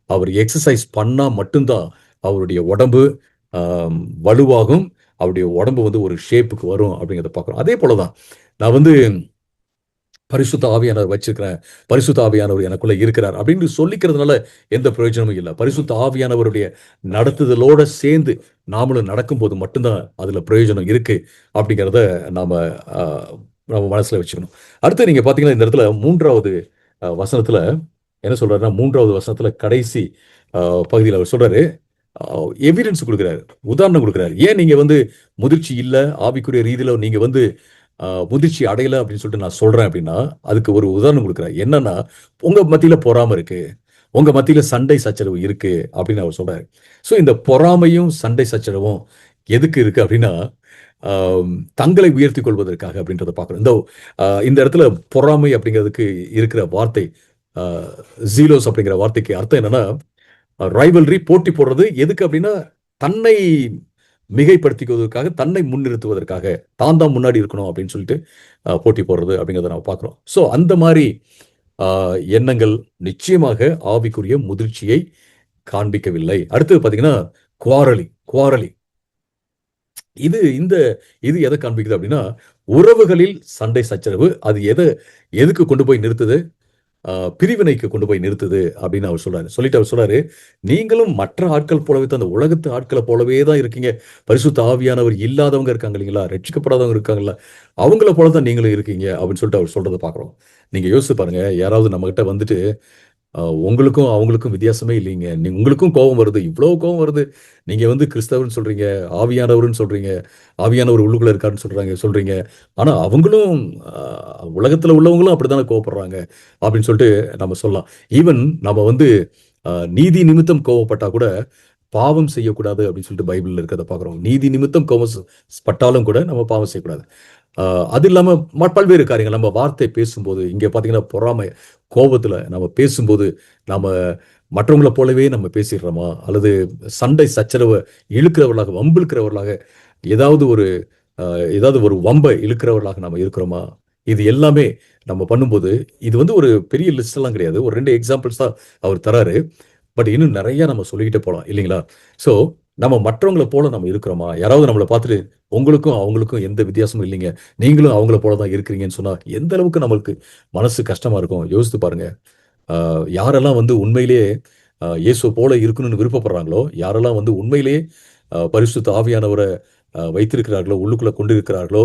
அவர் எக்சர்சைஸ் பண்ணா மட்டும் தான் அவருடைய உடம்பு அ வலுவாகும். அவருடைய உடம்பு வந்து ஒரு ஷேப்புக்கு வரும் அப்படிங்கிறத பார்க்கிறோம். அதே போல தான் நான் வந்து பரிசுத்த ஆவியானவர் வச்சிருக்கிறேன், பரிசுத்த ஆவியானவர் எனக்குள்ள இருக்கிறார் அப்படின்னு சொல்லிக்கிறதுனால எந்த பிரயோஜனமும் இல்ல. பரிசுத்த ஆவியானவருடைய நடத்துதலோட சேர்ந்து நாமளும் நடக்கும்போது மட்டும்தான் அதுல பிரயோஜனம் இருக்கு அப்படிங்கிறத நாம அ நம்ம மனசுல வச்சுக்கணும். அடுத்து நீங்க பார்த்தீங்கன்னா, இந்த இடத்துல 3வது வசனத்துல என்ன சொல்றாருன்னா, 3வது வசனத்துல கடைசி அ பகுதியில அவர் சொல்றாரு, அ எவிடன்ஸ் குடுக்குறாரு. உதாரணம் குடுக்குறாரு. ஏன் நீங்க வந்து முதிர்ச்சி இல்ல, ஆவிக்குரிய ரீதியில நீங்க வந்து முதிர்ச்சி அடையல அப்படின்னு சொல்லிட்டு நான் சொல்றேன் அப்படின்னா, அதுக்கு ஒரு உதாரணம் குடுக்குறேன். என்னன்னா, உங்க மத்தியில பொறாமை இருக்கு. உங்க மத்தியில சண்டை சச்சரவு இருக்கு அப்படின்னு அவர் சொல்றாரு. ஸோ இந்த பொறாமையும், சண்டை சச்சரவும் எதுக்கு இருக்கு அப்படின்னா, அ தங்களை உயர்த்திக் கொள்வதற்காக அப்படின்றத பார்க்கிறோம். இந்த இடத்துல பொறாமை அப்படிங்கிறதுக்கு இருக்கிற வார்த்தை, அ ஜீலோஸ் அப்படிங்கிற வார்த்தைக்கு அர்த்தம் என்னன்னா, ரைவல்ரி போட்டி போடுறது எதுக்கு அப்படின்னா, தன்னை மிகைப்படுத்திக்குவதற்காக, தன்னை முன்னிறுத்துவதற்காக, தான் முன்னாடி இருக்கணும் அப்படின்னு சொல்லிட்டு போட்டி போடுறது அப்படிங்கிறத நம்ம பார்க்கிறோம். ஸோ அந்த மாரி அ எண்ணங்கள் நிச்சயமாக ஆவிக்குரிய முதிர்ச்சியை காண்பிக்கவில்லை. அடுத்தது பார்த்தீங்கன்னா, குவாரலி. இது இந்த இது எத காண்பிக்குது அப்படின்னா, உறவுகளில் சண்டை சச்சரவு. அது எதுக்கு கொண்டு போய் நிறுத்துது? அ பிரிவினைக்கு கொண்டு போய் நிறுத்துது அப்படின்னு அவர் சொல்றாரு. சொல்லிட்டு அவர் சொல்றாரு, "நீங்களும் மற்ற ஆட்கள் போலவே தான், அந்த உலகத்து ஆட்கள போலவே தான் இருக்கீங்க. பரிசுத்த ஆவியானவர் இல்லாதவங்க இருக்காங்க இல்லைங்களா? ரட்சிக்கப்படாதவங்க இருக்காங்கல்ல, அவங்கள போல தான் நீங்களும் இருக்கீங்க." அப்படின்னு சொல்லிட்டு அவர் சொல்றத பார்க்கிறோம். நீங்க யோசிச்சு பாருங்க, யாராவது நம்மகிட்ட வந்துட்டு உங்களுக்கும் அவங்களுக்கும் வித்தியாசமே இல்லைங்க. உங்களுக்கும் கோவம் வருது. இவ்ளோ கோவம் வருது. நீங்க வந்து கிறிஸ்தவர்ன்னு சொல்றீங்க, ஆவியானவர்ன்னு சொல்றீங்க, ஆவியானவர் உள்ளுக்குள்ள இருக்காருன்னு சொல்றீங்க. ஆனா அவங்களும் உலகத்துல உள்ளவங்களும் அப்படித்தானே கோவப்படுறாங்க அப்படின்னு சொல்லிட்டு நம்ம சொல்லலாம். ஈவன் நம்ம வந்து நீதி நிமித்தம் கோவப்பட்டா கூட பாவம் செய்யக்கூடாது அப்படின்னு சொல்லிட்டு பைபிள்ல இருக்கிறத பார்க்கிறோம். நீதி நிமித்தம் கோவம் பட்டாலும் கூட நம்ம பாவம் செய்யக்கூடாது. அ அது இல்லாம பல்வேறு காரியங்கள் நம்ம வார்த்தை பேசும்போது, இங்க பார்த்தீங்கன்னா பொறாமை, கோபத்துல நம்ம பேசும்போது, நாம மற்றவங்கள போலவே நம்ம பேசிடுறோமா? அல்லது சண்டை சச்சரவ இழுக்கிறவர்களாக, வம்பு இழுக்கிறவர்களாக, ஏதாவது ஒரு அ ஏதாவது ஒரு வம்ப இழுக்கிறவர்களாக நாம இருக்கிறோமா? இது எல்லாமே நம்ம பண்ணும்போது, இது வந்து ஒரு பெரிய லிஸ்ட் எல்லாம் கிடையாது. ஒரு 2 எக்ஸாம்பிள்ஸ் தான் அவர் தராரு. பட் இன்னும் நெறைய நம்ம சொல்லிக்கிட்டே போலாம் இல்லைங்களா? ஸோ நம்ம மற்றவங்கள போல நம்ம இருக்கிறோமா? யாராவது நம்மள பார்த்துட்டு, உங்களுக்கும் அவங்களுக்கும் எந்த வித்தியாசமும் இல்லைங்க. நீங்களும் அவங்கள போல தான் இருக்கிறீங்கன்னு சொன்னா, எந்த அளவுக்கு நம்மளுக்கு மனசு கஷ்டமா இருக்கும். யோசித்து பாருங்க. அ யாரெல்லாம் வந்து உண்மையிலேயே இயேசுவ போல இருக்கணும்னு விருப்பப்படுறாங்களோ, யாரெல்லாம் வந்து உண்மையிலேயே பரிசுத்த ஆவியானவர வைத்திருக்கிறார்களோ, உள்ளுக்குள்ள கொண்டிருக்கிறார்களோ,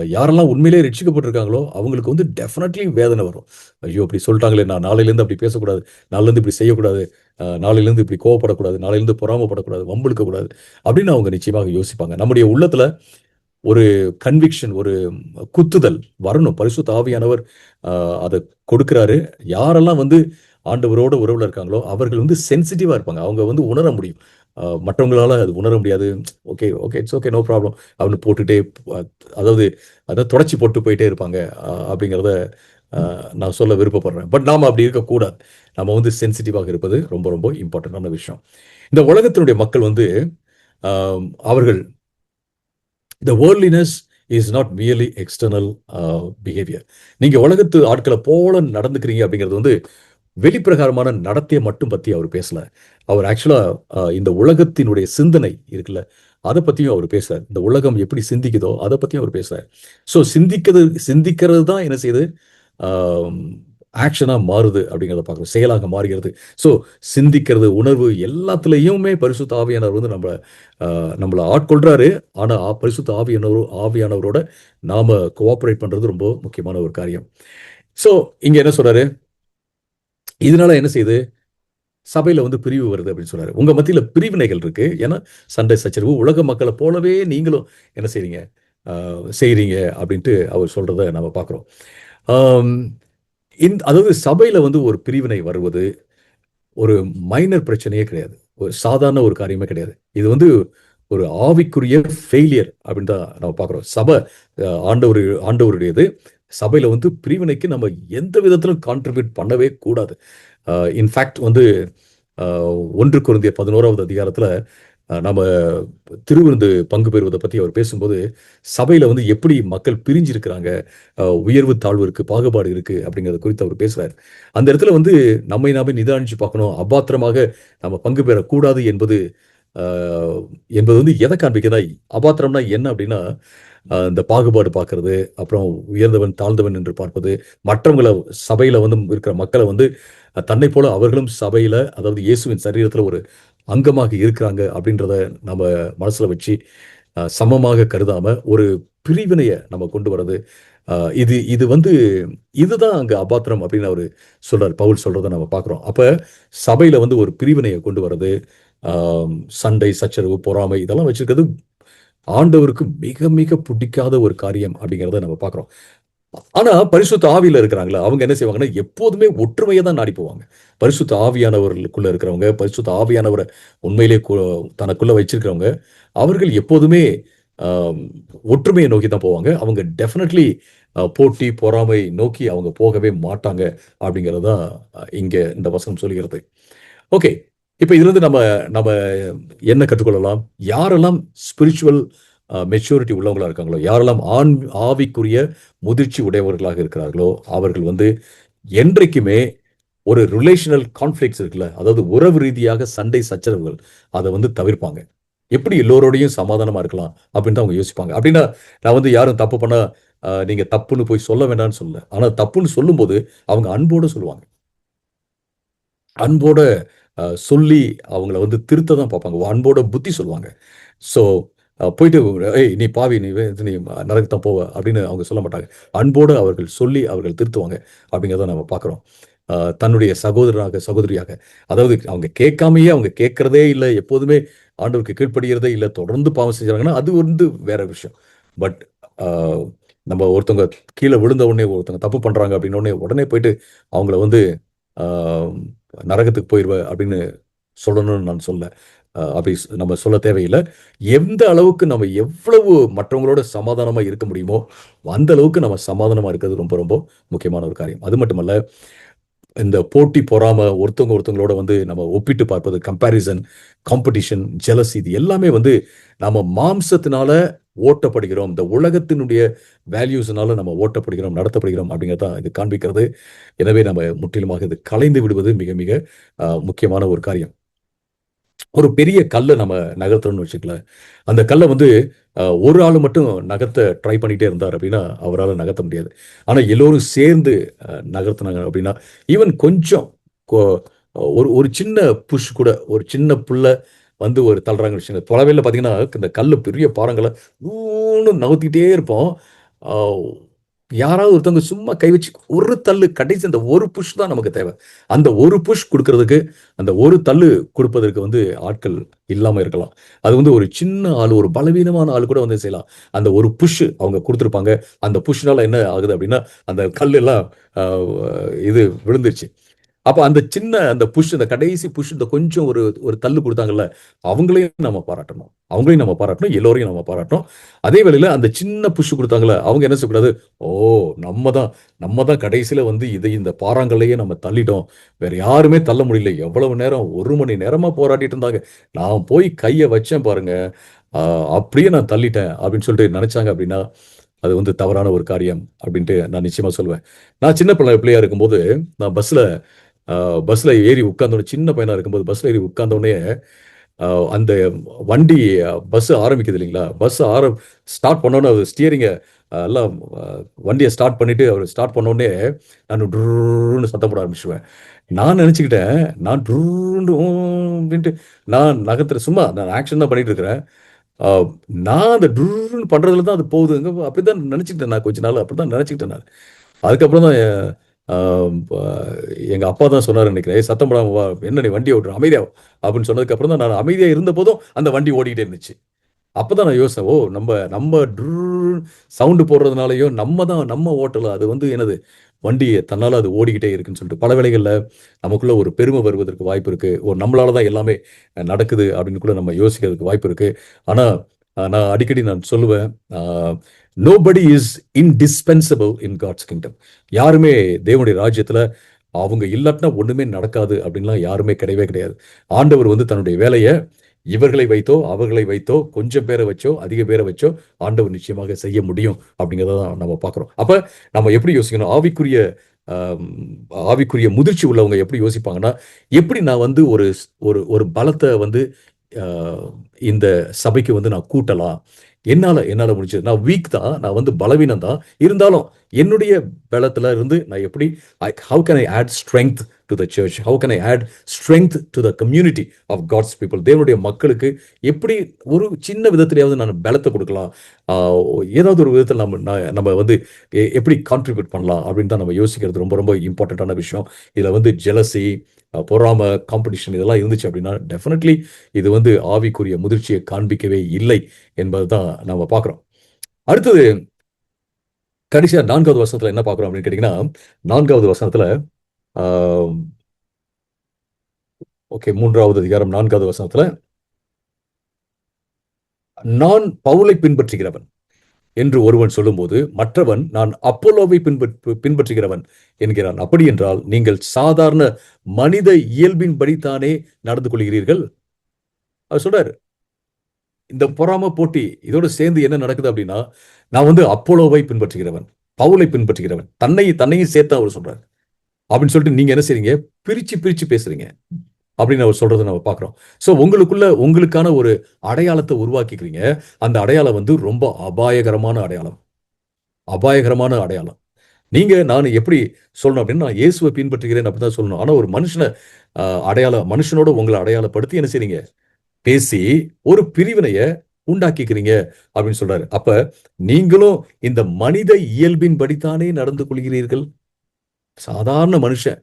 யாரெல்லாம் உண்மையிலேயே ரட்சிக்கப்பட்டிருக்காங்களோ, அவங்களுக்கு வந்து டெஃபினெட்லி வேதனை வரும். ஐயோ! அப்படி சொல்ட்டாங்களே, நான் நாளையிலேருந்து அப்படி பேசக்கூடாது. நாளைலருந்து இப்படி செய்யக்கூடாது. நாளையிலேருந்து இப்படி கோவப்படக்கூடாது. நாளையிலேருந்து பொறாமப்படக்கூடாது. வம்பிழுக்கக்கூடாது. அப்படின்னு அவங்க நிச்சயமாக யோசிப்பாங்க. நம்முடைய உள்ளத்துல ஒரு கன்விக்ஷன், ஒரு குத்துதல் வரணும். பரிசுத்த ஆவியானவர் அ அத கொடுக்கிறாரு. யாரெல்லாம் வந்து ஆண்டவரோட உறவுல இருக்காங்களோ, அவர்கள் வந்து சென்சிட்டிவா இருப்பாங்க. அவங்க வந்து உணர முடியும். மற்றவங்களால அது உணர முடியாது. Okay, okay. It's okay. No problem. அப்படின்னு போட்டுட்டே அ அதாவது அத தொடச்சு போட்டு போயிட்டே இருப்பாங்க. அப்படிங்கிறத அ நான் சொல்ல விருப்பப்படுறேன். பட் நாம அப்படி இருக்கக்கூடாது. நம்ம வந்து சென்சிட்டிவாக இருப்பது ரொம்ப ரொம்ப இம்பார்ட்டன்டான விஷயம். இந்த உலகத்தினுடைய மக்கள் வந்து அ அவர்கள் the worldliness is not merely external behaviour. நீங்க உலகத்து ஆட்கள போல நடந்துக்கிறீங்க அப்படிங்கிறது வந்து வெளிப்பிரகாரமான நடத்தைய மட்டும் பத்தி அவர் பேசல. அவர் ஆக்சுவலா இந்த உலகத்தினுடைய சிந்தனை இருக்குல்ல, அத பத்தியும் அவர் பேசுறார். இந்த உலகம் எப்படி சிந்திக்குதோ, அத பத்தியும் அவர் பேசுறார். ஸோ சிந்திக்கிறது தான் என்ன செய்யுது? ஆம் ஆக்ஷனா மாறுது அப்படிங்கிறத பார்க்கிறோம். செயலாக மாறுகிறது. ஸோ சிந்திக்கிறது, உணர்வு எல்லாத்துலயுமே பரிசுத்த ஆவியானவர் வந்து நம்மள ஆட்கொள்றாரு. ஆனா, பரிசுத்த ஆவியானவரோட நாம கோஆப்பரேட் பண்றது ரொம்ப முக்கியமான ஒரு காரியம். ஸோ இங்க என்ன சொல்றாரு? இதனால என்ன செய்யுது? சபையில வந்து பிரிவு வருது அப்படின்னு சொல்றாரு. உங்க மத்தியில பிரிவினைகள் இருக்கு. ஏன்னா, சண்டை சச்சரவு உலக மக்கள போலவே நீங்களும் என்ன செய்றீங்க? அ செய்றீங்க அப்படின்ட்டு அவர் சொல்றத நாம பார்க்கிறோம். ஆம் அதாவது சபையில வந்து ஒரு பிரிவினை வருவது ஒரு மைனர் பிரச்சனையே கிடையாது. ஒரு சாதாரண ஒரு காரியமே கிடையாது. இது வந்து ஒரு ஆவிக்குரிய ஃபெயிலியர் அப்படின்னு தான் நம்ம பார்க்கிறோம். சபை ஆண்டவருடையது. சபையில வந்து பிரிவினைக்கு நம்ம எந்த விதத்திலும் கான்ட்ரிபியூட் பண்ணவே கூடாது. இன்ஃபாக்ட் வந்து அ 1 கொரிந்தியர் 11வது அதிகாரத்தில நம்ம திருவிருந்து பங்கு பெறுவத பத்தி அவர் பேசும்போது, சபையில வந்து எப்படி மக்கள் பிரிஞ்சிருக்கிறாங்க, உயர்வு, தாழ்வு இருக்கு, பாகுபாடு இருக்கு அப்படிங்கிறத குறித்து அவர் பேசுறாரு. அந்த இடத்துல வந்து நம்மை நாமே நிதானிச்சு பார்க்கணும். அபாத்திரமாக நம்ம பங்கு பெறக்கூடாது என்பது அ என்பது வந்து எத காண்பிக்குதுன்னா, அபாத்திரம்னா என்ன அப்படின்னா, இந்த பாகுபாடு பார்க்கிறது, அப்புறம் உயர்ந்தவன், தாழ்ந்தவன் என்று பார்ப்பது, மற்றவங்கள சபையில வந்து இருக்கிற மக்கள வந்து தன்னைப் போல அவர்களும் சபையில, அதாவது இயேசுவின் சரீரத்தில ஒரு அங்கமாக இருக்கிறாங்க அப்படின்றத நம்ம மனசுல வச்சு, சமமாக கருதாம ஒரு பிரிவினைய நம்ம கொண்டு வரது. அ இது இது வந்து இதுதான் அங்க அபாத்திரம் அப்படின்னு அவரு சொல்றாரு. பவுல் சொல்றத நம்ம பார்க்கிறோம். அப்ப சபையில வந்து ஒரு பிரிவினைய கொண்டு வரது, சண்டை, சச்சரவு, பொறாமை இதெல்லாம் வச்சிருக்கிறது ஆண்டவருக்கு மிக மிக பிடிக்காத ஒரு காரியம் அப்படிங்கிறத நம்ம பார்க்கிறோம். ஆனா, பரிசுத்த ஆவியில இருக்கிறாங்கல்ல, அவங்க என்ன செய்வாங்கன்னா, எப்போதுமே ஒற்றுமைய தான் நாடி போவாங்க. பரிசுத்த ஆவியானவர்களுக்குள்ள இருக்கிறவங்க, பரிசுத்த ஆவியானவர உண்மையிலே தனக்குள்ள வச்சிருக்கிறவங்க, அவர்கள் எப்போதுமே அ ஒற்றுமைய நோக்கி தான் போவாங்க. அவங்க டெஃபினெட்லி போட்டி, பொறாமை நோக்கி அவங்க போகவே மாட்டாங்க. அப்படிங்கிறது தான் இங்க இந்த வசனம் சொல்லுகிறது. ஓகே. இப்ப இதிலிருந்து நம்ம நம்ம என்ன கற்றுக்கொள்ளலாம்? யாரெல்லாம் ஸ்பிரிச்சுவல் மெச்சூரிட்டி உள்ளவங்களா இருக்காங்களோ, யாரெல்லாம் ஆவிக்குரிய முதிர்ச்சி உடையவர்களாக இருக்கிறார்களோ, அவர்கள் வந்து என்றைக்குமே ஒரு ரிலேஷனல் கான்ஃப்ளிக்ட்ஸ் இருக்குல்ல, அதாவது உறவு ரீதியாக சண்டை சச்சரவுகள், அத வந்து தவிர்ப்பாங்க. எப்படி எல்லோரோடையும் சமாதானமா இருக்கலாம்? அப்படின்னு தான் அவங்க யோசிப்பாங்க. அப்படின்னா, நான் வந்து யாரும் தப்பு பண்ணா, நீங்க தப்புன்னு போய் சொல்ல வேண்டாம்னு சொல்லல. ஆனா தப்புன்னு சொல்லும்போது, அவங்க அன்போட சொல்லுவாங்க. அன்போட சொல்லி அவங்கள வந்து திருத்த தான் பார்ப்பாங்க. அன்போட புத்தி சொல்லுவாங்க. ஸோ போயிட்டு "ஏய் நீ பாவி! நீ நரகத்துக்கு தான் போவ" அப்படின்னு அவங்க சொல்ல மாட்டாங்க. அன்போடு அவர்கள் சொல்லி அவர்கள் திருத்துவாங்க. அப்படிங்கிறத நம்ம பார்க்குறோம். தன்னுடைய சகோதரனாக, சகோதரியாக அதாவது அவங்க கேட்காமயே அவங்க கேட்கிறதே இல்ல, எப்போதுமே ஆண்டவருக்கு கீழ்ப்படிகிறதே இல்ல, தொடர்ந்து பாவம் செஞ்சுறாங்கன்னா, அது வந்து வேற விஷயம். பட் அ நம்ம ஒருத்தவங்க கீழ விழுந்த உடனே, ஒருத்தவங்க தப்பு பண்றாங்க அப்படின்ன உடனே, உடனே போயிட்டு அவங்கள வந்து ஆ நரகத்துக்கு போயிருவ அப்படின்னு சொல்லணும்னு நான் சொல்லல. அப்படி நம்ம சொல்ல தேவையில்ல. எந்த அளவுக்கு நம்ம எவ்வளவு மற்றவங்களோட சமாதானமா இருக்க முடியுமோ, அந்த அளவுக்கு நம்ம சமாதானமா இருக்கிறது ரொம்ப ரொம்ப முக்கியமான ஒரு காரியம். அது மட்டுமல்ல, இந்த போட்டி, பொறாம ஒருத்தவங்களோட வந்து நம்ம ஒப்பிட்டு பார்ப்பது, கம்பேரிசன், காம்படிஷன், ஜெலசி இது எல்லாமே வந்து நாம மாம்சத்தினால ஓட்டப்படுகிறோம். இந்த உலகத்தினுடைய வேல்யூஸ்னால நம்ம ஓட்டப்படுகிறோம், நடத்தப்படுகிறோம் அப்படிங்கிறத தான் இது காண்பிக்கிறது. எனவே நம்ம முற்றிலுமாக இது கலைந்து விடுவது மிக மிக முக்கியமான ஒரு காரியம். ஒரு பெரிய கல்லை நம்ம நகர்த்தணும்னு வச்சுக்கல, அந்த கல்லை வந்து ஒரு ஆள் மட்டும் நகர்த்த ட்ரை பண்ணிட்டே இருந்தார் அப்படின்னா அவரால் நகர்த்த முடியாது. ஆனால் எல்லோரும் சேர்ந்து நகர்த்தினாங்க அப்படின்னா ஈவன் கொஞ்சம் ஒரு ஒரு சின்ன புஷ் கூட, ஒரு சின்ன புல்ல வந்து ஒரு தள்ளுறாங்கன்னு வச்சுக்கோங்க. தொலைவில் பார்த்தீங்கன்னா இந்த கல் பெரிய பாறங்களை ஊன்னு நகர்த்திக்கிட்டே இருப்போம். ஆஹ் யாராவது ஒருத்தவங்க சும்மா கை வச்சு ஒரு தள்ளு, கடைசி அந்த ஒரு புஷ் தான் நமக்கு தேவை. அந்த ஒரு புஷ் கொடுக்கறதுக்கு, அந்த ஒரு தள்ளு கொடுப்பதற்கு வந்து ஆட்கள் இல்லாம இருக்கலாம். அது வந்து ஒரு சின்ன ஆள், ஒரு பலவீனமான ஆள் கூட வந்து செய்யலாம். அந்த ஒரு புஷ் அவங்க குடுத்திருப்பாங்க. அந்த புஷ்னால என்ன ஆகுது அப்படின்னா, அந்த கல் எல்லாம் அ இது விழுந்துருச்சு. அப்ப அந்த சின்ன அந்த புஷ், அந்த கடைசி புஷ், இந்த கொஞ்சம் ஒரு ஒரு தள்ளு குடுத்தாங்கல்ல, அவங்களையும் நம்ம பாராட்டணும். அவங்களையும் நம்ம பாராட்டணும். எல்லோரையும் நம்ம பாராட்டணும். அதே வேளையில அந்த சின்ன புஷ் குடுத்தாங்கல்ல, அவங்க என்ன சொல்லக்கூடாது, "ஓ! நம்ம தான் கடைசியில வந்து இந்த பாறாங்கல்லையே நம்ம தள்ளிட்டோம். வேற யாருமே தள்ள முடியல. எவ்வளவு நேரம் 1 மணி நேரமா போராடிட்டு இருந்தாங்க. நான் போய் கைய வச்சேன் பாருங்க. அ அப்படியே நான் தள்ளிட்டேன்." அப்படின்னு சொல்லிட்டு நெனச்சாங்க அப்படின்னா, அது வந்து தவறான ஒரு காரியம் அப்படின்ட்டு நான் நிச்சயமா சொல்லுவேன். நான் சின்ன பிள்ளையா இருக்கும்போது, நான் பஸ்ல ஏறி உட்கார்ந்தோனே, சின்ன பையனா இருக்கும்போது பஸ்ல ஏறி உட்கார்ந்தோனே, அந்த வண்டி பஸ் ஆரம்பிக்குது இல்லைங்களா? பஸ் ஸ்டார்ட் பண்ணோனே அவர் ஸ்டியரிங்க எல்லாம் வண்டிய ஸ்டார்ட் பண்ணிட்டு அவரு ஸ்டார்ட் பண்ணோனே, நானு டுர்ருன்னு சத்தம் போட ஆரம்பிச்சுருவேன். நான் நெனச்சுக்கிட்டேன், நான் டுர்ருன்னு அப்டின்ட்டு நான் நகர்த்துறேன். சும்மா நான் ஆக்ஷன் தான் பண்ணிட்டு இருக்கிறேன். அ நான் அந்த டுர்ருன்னு பண்றதுல தான் அது போகுதுங்க. அப்படிதான் நெனச்சுக்கிட்டேன் நான் கொஞ்ச நாள் அப்படிதான் நெனச்சுக்கிட்டேன் நான். அதுக்கப்புறம் தான் அ ப எங்க அப்பா தான் சொன்னாருன்னு நெனைக்கிறேன். "ஏய் சத்தம் போடாம வா. என்ன நீ வண்டிய ஓட்டுற? அமைதியா வா" அப்படின்னு சொன்னதுக்கு அப்புறம் தான் நான் அமைதியா இருந்தபோதும் அந்த வண்டி ஓடிக்கிட்டே இருந்துச்சு. அப்பதான் நான் யோசிச்சேன். ஓ! நம்ம நம்ம சவுண்ட் போடுறதுனாலயோ, நம்ம ஓட்டல. அது வந்து என்னது? வண்டி தன்னால அது ஓடிக்கிட்டே இருக்குன்னு சொல்லிட்டு. பல வேளைகள்ல நமக்குள்ள ஒரு பெருமை வருவதற்கு வாய்ப்பு இருக்கு. நம்மளால தான் எல்லாமே நடக்குது அப்படின்னு கூட நம்ம யோசிக்கிறதுக்கு வாய்ப்பு இருக்கு. ஆனா, நான் அடிக்கடி நான் சொல்லுவேன். Uh nobody is indispensable in God's kingdom. யாருமே தேவனுடைய ராஜ்யத்துல அவங்க இல்லாட்டினா ஒண்ணுமே நடக்காது அப்படின்லாம் யாருமே கிடையவே கிடையாது. ஆண்டவர் வந்து தன்னுடைய வேலைய இவர்களை வைத்தோ, அவர்களை வைத்தோ, கொஞ்சம் பேர வச்சோ, அதிக பேர வச்சோ ஆண்டவர் நிச்சயமாக செய்ய முடியும் அப்படிங்கிறத தான் நம்ம பார்க்கிறோம். அப்ப நம்ம எப்படி யோசிக்கணும்? அம் ஆவிக்குரிய முதிர்ச்சி உள்ளவங்க எப்படி யோசிப்பாங்கன்னா, எப்படி நான் வந்து ஒரு ஒரு பலத்த வந்து அ இந்த சபைக்கு வந்து நான் கூட்டலாம். என்னால என்னால முடிஞ்சது. நான் வீக் தான். நான் வந்து பலவீனம் தான். இருந்தாலும் என்னுடைய பலத்துல இருந்து நான் எப்படி how can I add strength to the church? How can I add strength to the community of God's people? தேவனுடைய மக்களுக்கு எப்படி ஒரு சின்ன விதத்திலயாவது நான் பலத்த குடுக்கலாம்? ஆ ஏதாவது ஒரு விதத்துல நம்ம வந்து எப்படி கான்ட்ரிபியூட் பண்ணலாம்? அப்படின்னு தான் நம்ம யோசிக்கிறது ரொம்ப ரொம்ப இம்பார்ட்டன்ட்டான விஷயம். இதுல வந்து ஜெலசி, பொறாம, காம்படிஷன் இதெல்லாம் இருந்துச்சு அப்படின்னா, டெஃபினெட்லி இது வந்து ஆவிக்குரிய முதிர்ச்சியை காண்பிக்கவே இல்லை என்பது தான் நம்ம பார்க்கிறோம். அடுத்தது கடைசியா 4வது வசனத்துல என்ன பார்க்கிறோம் அப்படின்னு கேட்டீங்கன்னா, 4வது வசனத்துல ஆ ஓகே 3வது அதிகாரம் 4வது வசனத்துல, "நான் பவுலை பின்பற்றுகிறவன்" என்று ஒருவன் சொல்லும்போது, மற்றவன் "நான் அப்போலோவை பின்பற்றுகிறவன்" என்கிறான். அப்படியென்றால் நீங்கள் சாதாரண மனித இயல்பின்படித்தானே நடந்து கொள்கிறீர்கள்? அவர் சொல்றாரு. இந்த பொறாம போட்டி இதோட சேர்ந்து என்ன நடக்குது அப்படின்னா, நான் வந்து அப்போலோவை பின்பற்றுகிறவன், பவுலை பின்பற்றுகிறவன். தன்னையும் சேர்த்து அவர் சொல்றாரு. அப்படின்னு சொல்லிட்டு நீங்க என்ன செய்றீங்க? பிரிச்சு, பிரிச்சு பேசுறீங்க. அப்படின்னு அவர் சொல்றத நம்ம பார்க்கிறோம். சோ உங்களுக்குள்ள உங்களுக்கான ஒரு அடையாளத்த உருவாக்கிக்கிறீங்க. அந்த அடையாளம் வந்து ரொம்ப அபாயகரமான அடையாளம். அபாயகரமான அடையாளம். நானு எப்படி சொல்லணும் அப்படின்னா, நான் இயேசுவ பின்பற்றுகிறேன் அப்படின்னு தான் சொல்லணும். ஆனா ஒரு மனுஷன அ மனுஷனோட உங்கள அடையாளப்படுத்தி என்ன செய்றீங்க? பேசி ஒரு பிரிவினைய உண்டாக்கிக்கிறீங்க அப்படின்னு சொல்றாரு. அப்ப நீங்களும் இந்த மனித இயல்பின்படித்தானே நடந்து கொள்கிறீர்கள். சாதாரண மனுஷன்.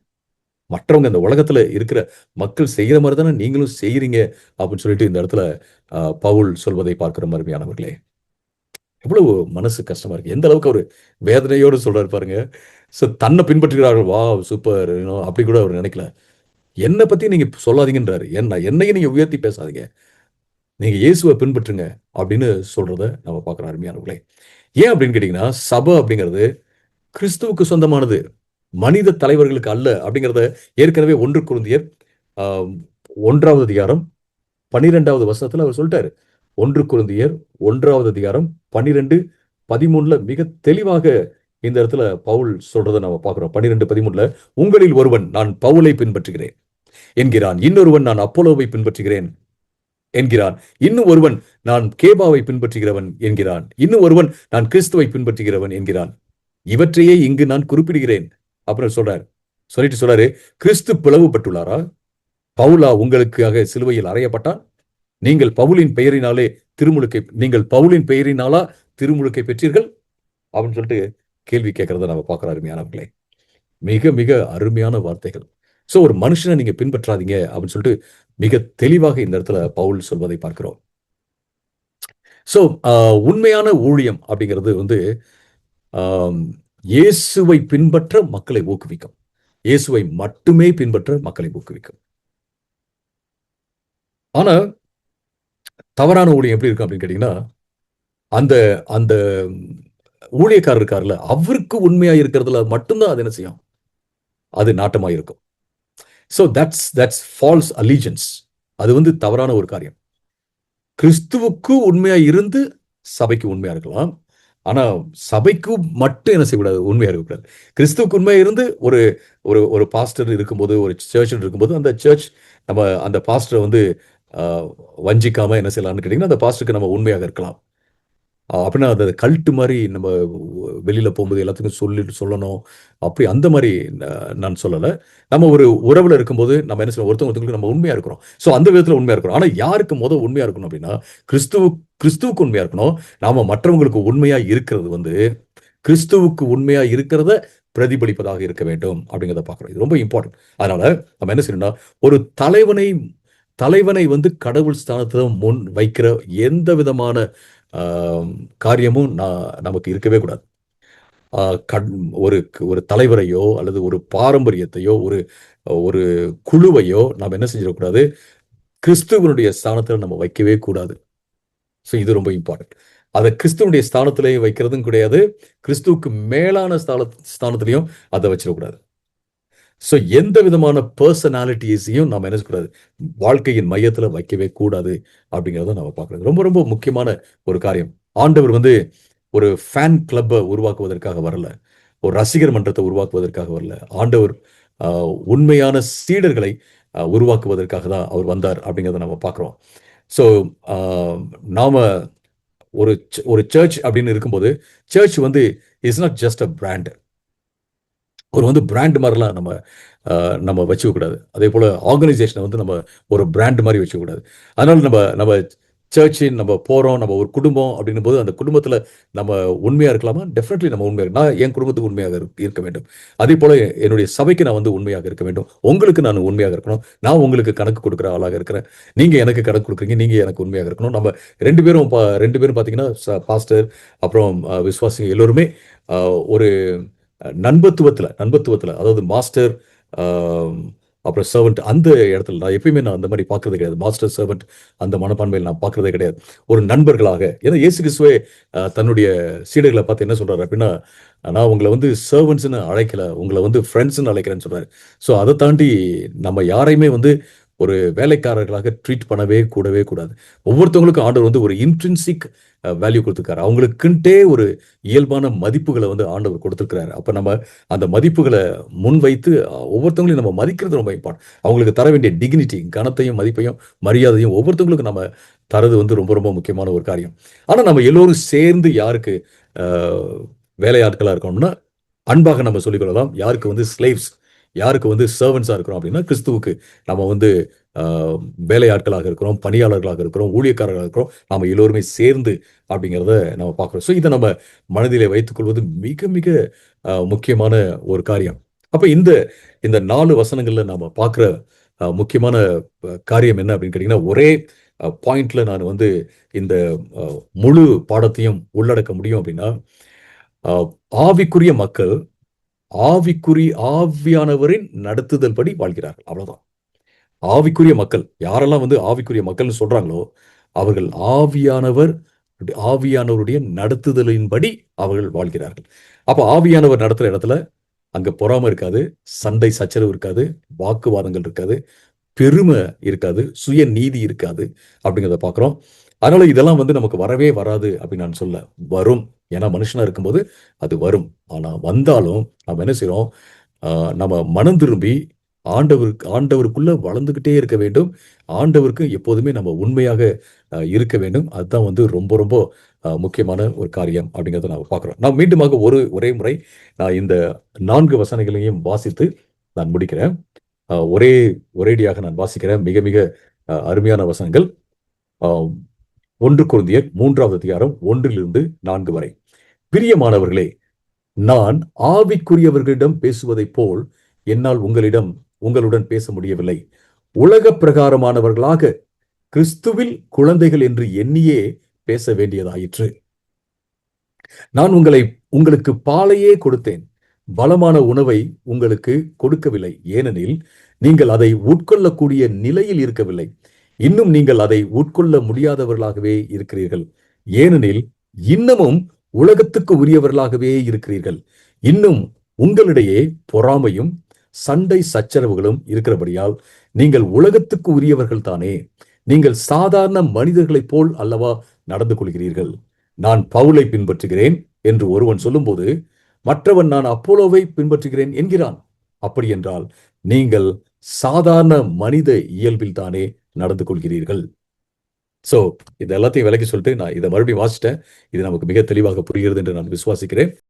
மற்றவங்க இந்த உலகத்துல இருக்கிற மக்கள் செய்யற மாரி தானே நீங்களும் செய்றீங்க அப்படின்னு சொல்லிட்டு இந்த இடத்துல பவுல் சொல்வதை பார்க்கிறோம் அருமையானவர்களே. எவ்வளவு மனசு கஷ்டமா இருக்கு. எந்த அளவுக்கு அவரு வேதனையோடு சொல்றாரு பாருங்க. தன்ன பின்பற்றுகிறார்கள். வாவ்! சூப்பர் அப்படி கூட அவர் நினைக்கல. என்ன பத்தி நீங்க சொல்லாதீங்கன்றாரு. என்னையும் நீங்க உயர்த்தி பேசாதீங்க. நீங்க இயேசுவ பின்பற்றுங்க அப்படின்னு சொல்றத நம்ம பார்க்கிறோம் அருமையானவர்களே. ஏன் அப்படின்னு கேட்டீங்கன்னா, சபை அப்படிங்கிறது கிறிஸ்துவுக்கு சொந்தமானது. மனித தலைவர்களுக்கு அல்ல அப்படிங்கிறத ஏற்கனவே 1 கொரிந்தியர் ஆ 1வது அதிகாரம் 12வது வசனத்துல அவர் சொல்ட்டாரு. 1 கொரிந்தியர் 1வது அதிகாரம் 12, 13ல மிக தெளிவாக இந்த இடத்துல பவுல் சொல்றத நம்ம பார்க்கிறோம். 12, 13ல உங்களில் ஒருவன் நான் பவுலை பின்பற்றுகிறேன் என்கிறான். இன்னொருவன் நான் அப்போலோவை பின்பற்றுகிறேன். என்கிறான். இன்னும் ஒருவன் நான் கேபாவை பின்பற்றுகிறவன் என்கிறான். இன்னும் ஒருவன் நான் கிறிஸ்துவை பின்பற்றுகிறவன் என்கிறான். இவற்றையே இங்கு நான் குறிப்பிடுகிறேன். அப்புறம் சொல்றாரு, சொல்லிட்டு சொல்றாரு, கிறிஸ்து பிளவுபட்டுள்ளாரா? பவுலா உங்களுக்காக சிலுவையில் அறையப்பட்டான்? நீங்கள் பவுலின் பெயரினாலே நீங்கள் பவுலின் பெயரினாலா திருமுழுக்கை பெற்றீர்கள் அப்படின்னு சொல்லிட்டு கேள்வி கேட்கறத நம்ம பார்க்கிறோம். அருமையானவர்களே, மிக மிக அருமையான வார்த்தைகள். சோ ஒரு மனுஷனை நீங்க பின்பற்றாதீங்க அப்படின்னு சொல்லிட்டு மிக தெளிவாக இந்த இடத்துல பவுல் சொல்வதை பார்க்கிறோம். சோ உண்மையான ஊழியம் அப்படிங்கிறது வந்து இயேசுவை பின்பற்ற மக்களை ஊக்குவிக்கும். இயேசுவை மட்டுமே பின்பற்ற மக்களை ஊக்குவிக்கும். ஆனா தவறான ஊழியம் எப்படி இருக்கும் அப்படின்னு கேட்டீங்கன்னா, அந்த அந்த ஊழியக்காரர் இருக்காருல்ல, அவருக்கு உண்மையா இருக்கிறதுல மட்டும்தான் அது என்ன செய்யும், அது நாட்டமா இருக்கும். So that's false allegiance. அது வந்து தவறான ஒரு காரியம். கிறிஸ்துவுக்கு உண்மையா இருந்து சபைக்கு உண்மையா இருக்கலாம். ஆனா சபைக்கு மட்டும் என்ன செய்யக்கூடாது, உண்மையா இருக்கக்கூடாது. கிறிஸ்துவுக்கு உண்மையா இருந்து ஒரு ஒரு ஒரு பாஸ்டர் இருக்கும்போது, ஒரு சர்ச் இருக்கும்போது, அந்த சர்ச் நம்ம அந்த பாஸ்டரை வந்து வஞ்சிக்காம என்ன செய்யலாம்னு கேட்டீங்கன்னா, அந்த பாஸ்டருக்கு நம்ம உண்மையாக இருக்கலாம். அப்படின்னா அது கல்ட் மாதிரி நம்ம வெளியில போகும்போது எல்லாத்துக்கும் சொல்லணும், அப்படி அந்த மாதிரி நான் சொல்லலை. நம்ம ஒரு உறவுல இருக்கும்போது நம்ம என்ன செய்யணும், ஒருத்தவங்களுக்கு நம்ம உண்மையா இருக்கிறோம். ஸோ அந்த விதத்தில் உண்மையா இருக்கிறோம். ஆனா யாருக்கு உண்மையா இருக்கணும் அப்படின்னா, கிறிஸ்துவுக்கு உண்மையா இருக்கணும். நாம மற்றவங்களுக்கு உண்மையா இருக்கிறது வந்து கிறிஸ்துவுக்கு உண்மையா இருக்கிறத பிரதிபலிப்பதாக இருக்க வேண்டும் அப்படிங்கிறத பார்க்கிறோம். இது ரொம்ப இம்பார்ட்டன்ட். அதனால நம்ம என்ன செய்யணும்னா, ஒரு தலைவனை வந்து கடவுள் ஸ்தானத்துல முன் வைக்கிற எந்த விதமான காரியமும் நமக்கு இருக்கவே கூடாது. ஒரு ஒரு தலைவரையோ அல்லது ஒரு பாரம்பரியத்தையோ ஒரு ஒரு குழுவையோ நாம் என்ன செஞ்சிடக்கூடாது, கிறிஸ்துவனுடைய ஸ்தானத்தில் நம்ம வைக்கவே கூடாது. ஸோ இது ரொம்ப இம்பார்ட்டன்ட். அதை கிறிஸ்துவனுடைய ஸ்தானத்திலே வைக்கிறதும் கிடையாது, கிறிஸ்துவுக்கு மேலான ஸ்தானத்திலையும் அதை வச்சிடக்கூடாது. ஸோ எந்த விதமான பர்சனாலிட்டிஸையும் நம்ம என்ன செய்யக்கூடாது, வாழ்க்கையின் மையத்தில் வைக்கவே கூடாது அப்படிங்கிறத நம்ம பார்க்கறது ரொம்ப ரொம்ப முக்கியமான ஒரு காரியம். ஆண்டவர் வந்து ஒரு ஃபேன் கிளப்பை உருவாக்குவதற்காக வரல, ஒரு ரசிகர் மன்றத்தை உருவாக்குவதற்காக வரல. ஆண்டவர் உண்மையான சீடர்களை உருவாக்குவதற்காக தான் அவர் வந்தார் அப்படிங்கிறத நம்ம பார்க்குறோம். ஸோ நாம ஒரு ஒரு சர்ச் அப்படின்னு இருக்கும்போது, சர்ச் வந்து is not just a brand. ஒரு வந்து பிராண்ட் மாதிரிலாம் நம்ம வச்சுக்கக்கூடாது. அதே போல் ஆர்கனைசேஷனை வந்து நம்ம ஒரு பிராண்ட் மாதிரி வச்சுக்கக்கூடாது. அதனால நம்ம நம்ம சர்ச்சு நம்ம போகிறோம், நம்ம ஒரு குடும்பம் அப்படின்னும் போது அந்த குடும்பத்தில் நம்ம உண்மையாக இருக்கலாமா? டெஃபினெட்லி நம்ம உண்மையாக, நான் என் குடும்பத்துக்கு உண்மையாக இருக்க வேண்டும். அதே போல் என்னுடைய சபைக்கு நான் வந்து உண்மையாக இருக்க வேண்டும். உங்களுக்கு நான் உண்மையாக இருக்கணும். நான் உங்களுக்கு கணக்கு கொடுக்குற ஆளாக இருக்கிறேன். நீங்கள் எனக்கு கணக்கு கொடுக்குறீங்க, நீங்கள் எனக்கு உண்மையாக இருக்கணும். நம்ம ரெண்டு பேரும் பார்த்தீங்கன்னா பாஸ்டர் அப்புறம் விசுவாசிங்க எல்லோருமே ஒரு நண்பத்துவத்தில் அதாவது மாஸ்டர் அப்புறம் சர்வெண்ட் அந்த இடத்துல நான் எப்பயுமே அந்த மாதிரி பார்க்கறது கிடையாது. மாஸ்டர் சர்வெண்ட் அந்த மனப்பான்மையில் நான் பார்க்கறதே கிடையாது. ஒரு நண்பர்களாக, ஏன்னா இயேசு கிறிஸ்துவே தன்னுடைய சீடர்களை பார்த்து என்ன சொல்றாரு அப்படின்னா, நான் உங்களை வந்து சர்வெண்ட்ஸ்னு அழைக்கல, உங்களை வந்து ஃப்ரெண்ட்ஸ்ன்னு அழைக்கிறேன்னு சொல்றாரு. ஸோ அதை தாண்டி நம்ம யாரையுமே வந்து ஒரு வேலைக்காரர்களாக ட்ரீட் பண்ணவே கூடாது. ஒவ்வொருத்தவங்களுக்கும் ஆண்டவர் வந்து ஒரு இன்ட்ரின்சிக் வேல்யூ கொடுத்துருக்காரு. அவங்களுக்குன்ட்டே ஒரு இயல்பான மதிப்புகளை வந்து ஆண்டவர் கொடுத்துருக்கிறாரு. அப்போ நம்ம அந்த மதிப்புகளை முன்வைத்து ஒவ்வொருத்தவங்களையும் நம்ம மதிக்கிறது ரொம்ப இம்பார்ட்டன்ட். அவங்களுக்கு தர வேண்டிய டிக்னிட்டி, கனத்தையும் மதிப்பையும் மரியாதையும் ஒவ்வொருத்தவங்களுக்கும் நம்ம தரது வந்து ரொம்ப ரொம்ப முக்கியமான ஒரு காரியம். ஆனால் நம்ம எல்லோரும் சேர்ந்து யாருக்கு வேலையாட்களாக இருக்கணும்னா அன்பாக நம்ம சொல்லிக்கொள்ளலாம். யாருக்கு வந்து ஸ்லேவ்ஸ், யாருக்கு வந்து சர்வன்ஸாக இருக்கிறோம் அப்படின்னா கிறிஸ்துவுக்கு நம்ம வந்து வேலையாட்களாக இருக்கிறோம், பணியாளர்களாக இருக்கிறோம், ஊழியக்காரர்களாக இருக்கிறோம். நாம் எல்லோருமே சேர்ந்து அப்படிங்கிறத நம்ம பார்க்குறோம். ஸோ இதை நம்ம மனதிலே வைத்துக்கொள்வது மிக மிக முக்கியமான ஒரு காரியம். அப்போ இந்த 4 வசனங்கள்ல நாம பார்க்குற முக்கியமான காரியம் என்ன அப்படின்னு கேட்டிங்கன்னா, ஒரே பாயிண்ட்ல நான் வந்து இந்த முழு பாடத்தையும் உள்ளடக்க முடியும் அப்படின்னா, ஆவிக்குரிய மக்கள் ஆவியானவரின் நடத்துதல் படி வாழ்கிறார்கள். அவ்வளவுதான். ஆவிக்குரிய மக்கள் யாரெல்லாம் வந்து ஆவிக்குரிய மக்கள்னு சொல்றாங்களோ அவர்கள் ஆவியானவருடைய நடத்துதலின்படி அவர்கள் வாழ்கிறார்கள். அப்ப ஆவியானவர் நடத்துற இடத்துல அங்க பொறாமை இருக்காது, சண்டை சச்சரவு இருக்காது, வாக்குவாதங்கள் இருக்காது, பெருமை இருக்காது, சுய நீதி இருக்காது அப்படிங்கிறத பார்க்கிறோம். அதனால இதெல்லாம் வந்து நமக்கு வரவே வராது அப்படின்னு நான் சொல்ல, வரும். ஏன்னா மனுஷனா இருக்கும்போது அது வரும். ஆனா வந்தாலும் நம்ம என்ன செய்யறோம், நம்ம மனம் திரும்பி ஆண்டவருக்குள்ள வளர்ந்துகிட்டே இருக்க வேண்டும். ஆண்டவருக்கு எப்போதுமே நம்ம உண்மையாக இருக்க வேண்டும். அதுதான் வந்து ரொம்ப ரொம்ப முக்கியமான ஒரு காரியம் அப்படிங்கிறத நாம பார்க்கிறோம். நான் மீண்டுமாக ஒரே முறை நான் இந்த 4 வசனங்களையும் வாசித்து நான் முடிக்கிறேன். ஒரேடியாக நான் வாசிக்கிறேன். மிக மிக அருமையான வசனங்கள். 1 கொரிந்தியர் 3வது அதிகாரம் 1 4 வரை. பிரியமானவர்களே, நான் ஆவிக்குரியவர்களிடம் பேசுவதைப் போல் என்னால் உங்களுடன் பேச முடியவில்லை. உலக பிரகாரமானவர்களாக கிறிஸ்துவில் குழந்தைகள் என்று எண்ணியே பேச வேண்டியதாயிற்று. நான் உங்களுக்கு பாலையே கொடுத்தேன், பலமான உணவை உங்களுக்கு கொடுக்கவில்லை. ஏனெனில் நீங்கள் அதை உட்கொள்ளக்கூடிய நிலையில் இருக்கவில்லை. இன்னும் நீங்கள் அதை உட்கொள்ள முடியாதவர்களாகவே இருக்கிறீர்கள். ஏனெனில் இன்னமும் உலகத்துக்கு உரியவர்களாகவே இருக்கிறீர்கள். இன்னும் உங்களிடையே பொறாமையும் சண்டை சச்சரவுகளும் இருக்கிறபடியால் நீங்கள் உலகத்துக்கு உரியவர்கள் தானே. நீங்கள் சாதாரண மனிதர்களைப் போல் அல்லவா நடந்து கொள்கிறீர்கள். நான் பவுலை பின்பற்றுகிறேன் என்று ஒருவன் சொல்லும்போது மற்றவன் நான் அப்போலோவை பின்பற்றுகிறேன் என்கிறான். அப்படி என்றால் நீங்கள் சாதாரண மனித இயல்பில் தானே நடந்து கொள்கிறீர்கள். சோ இது எல்லாத்தையும் விலக்கி சொல்லிட்டு நான் இதை மறுபடியும் வாசிட்டேன். இது நமக்கு மிக தெளிவாக புரிகிறது என்று நான் விசுவாசிக்கிறேன்.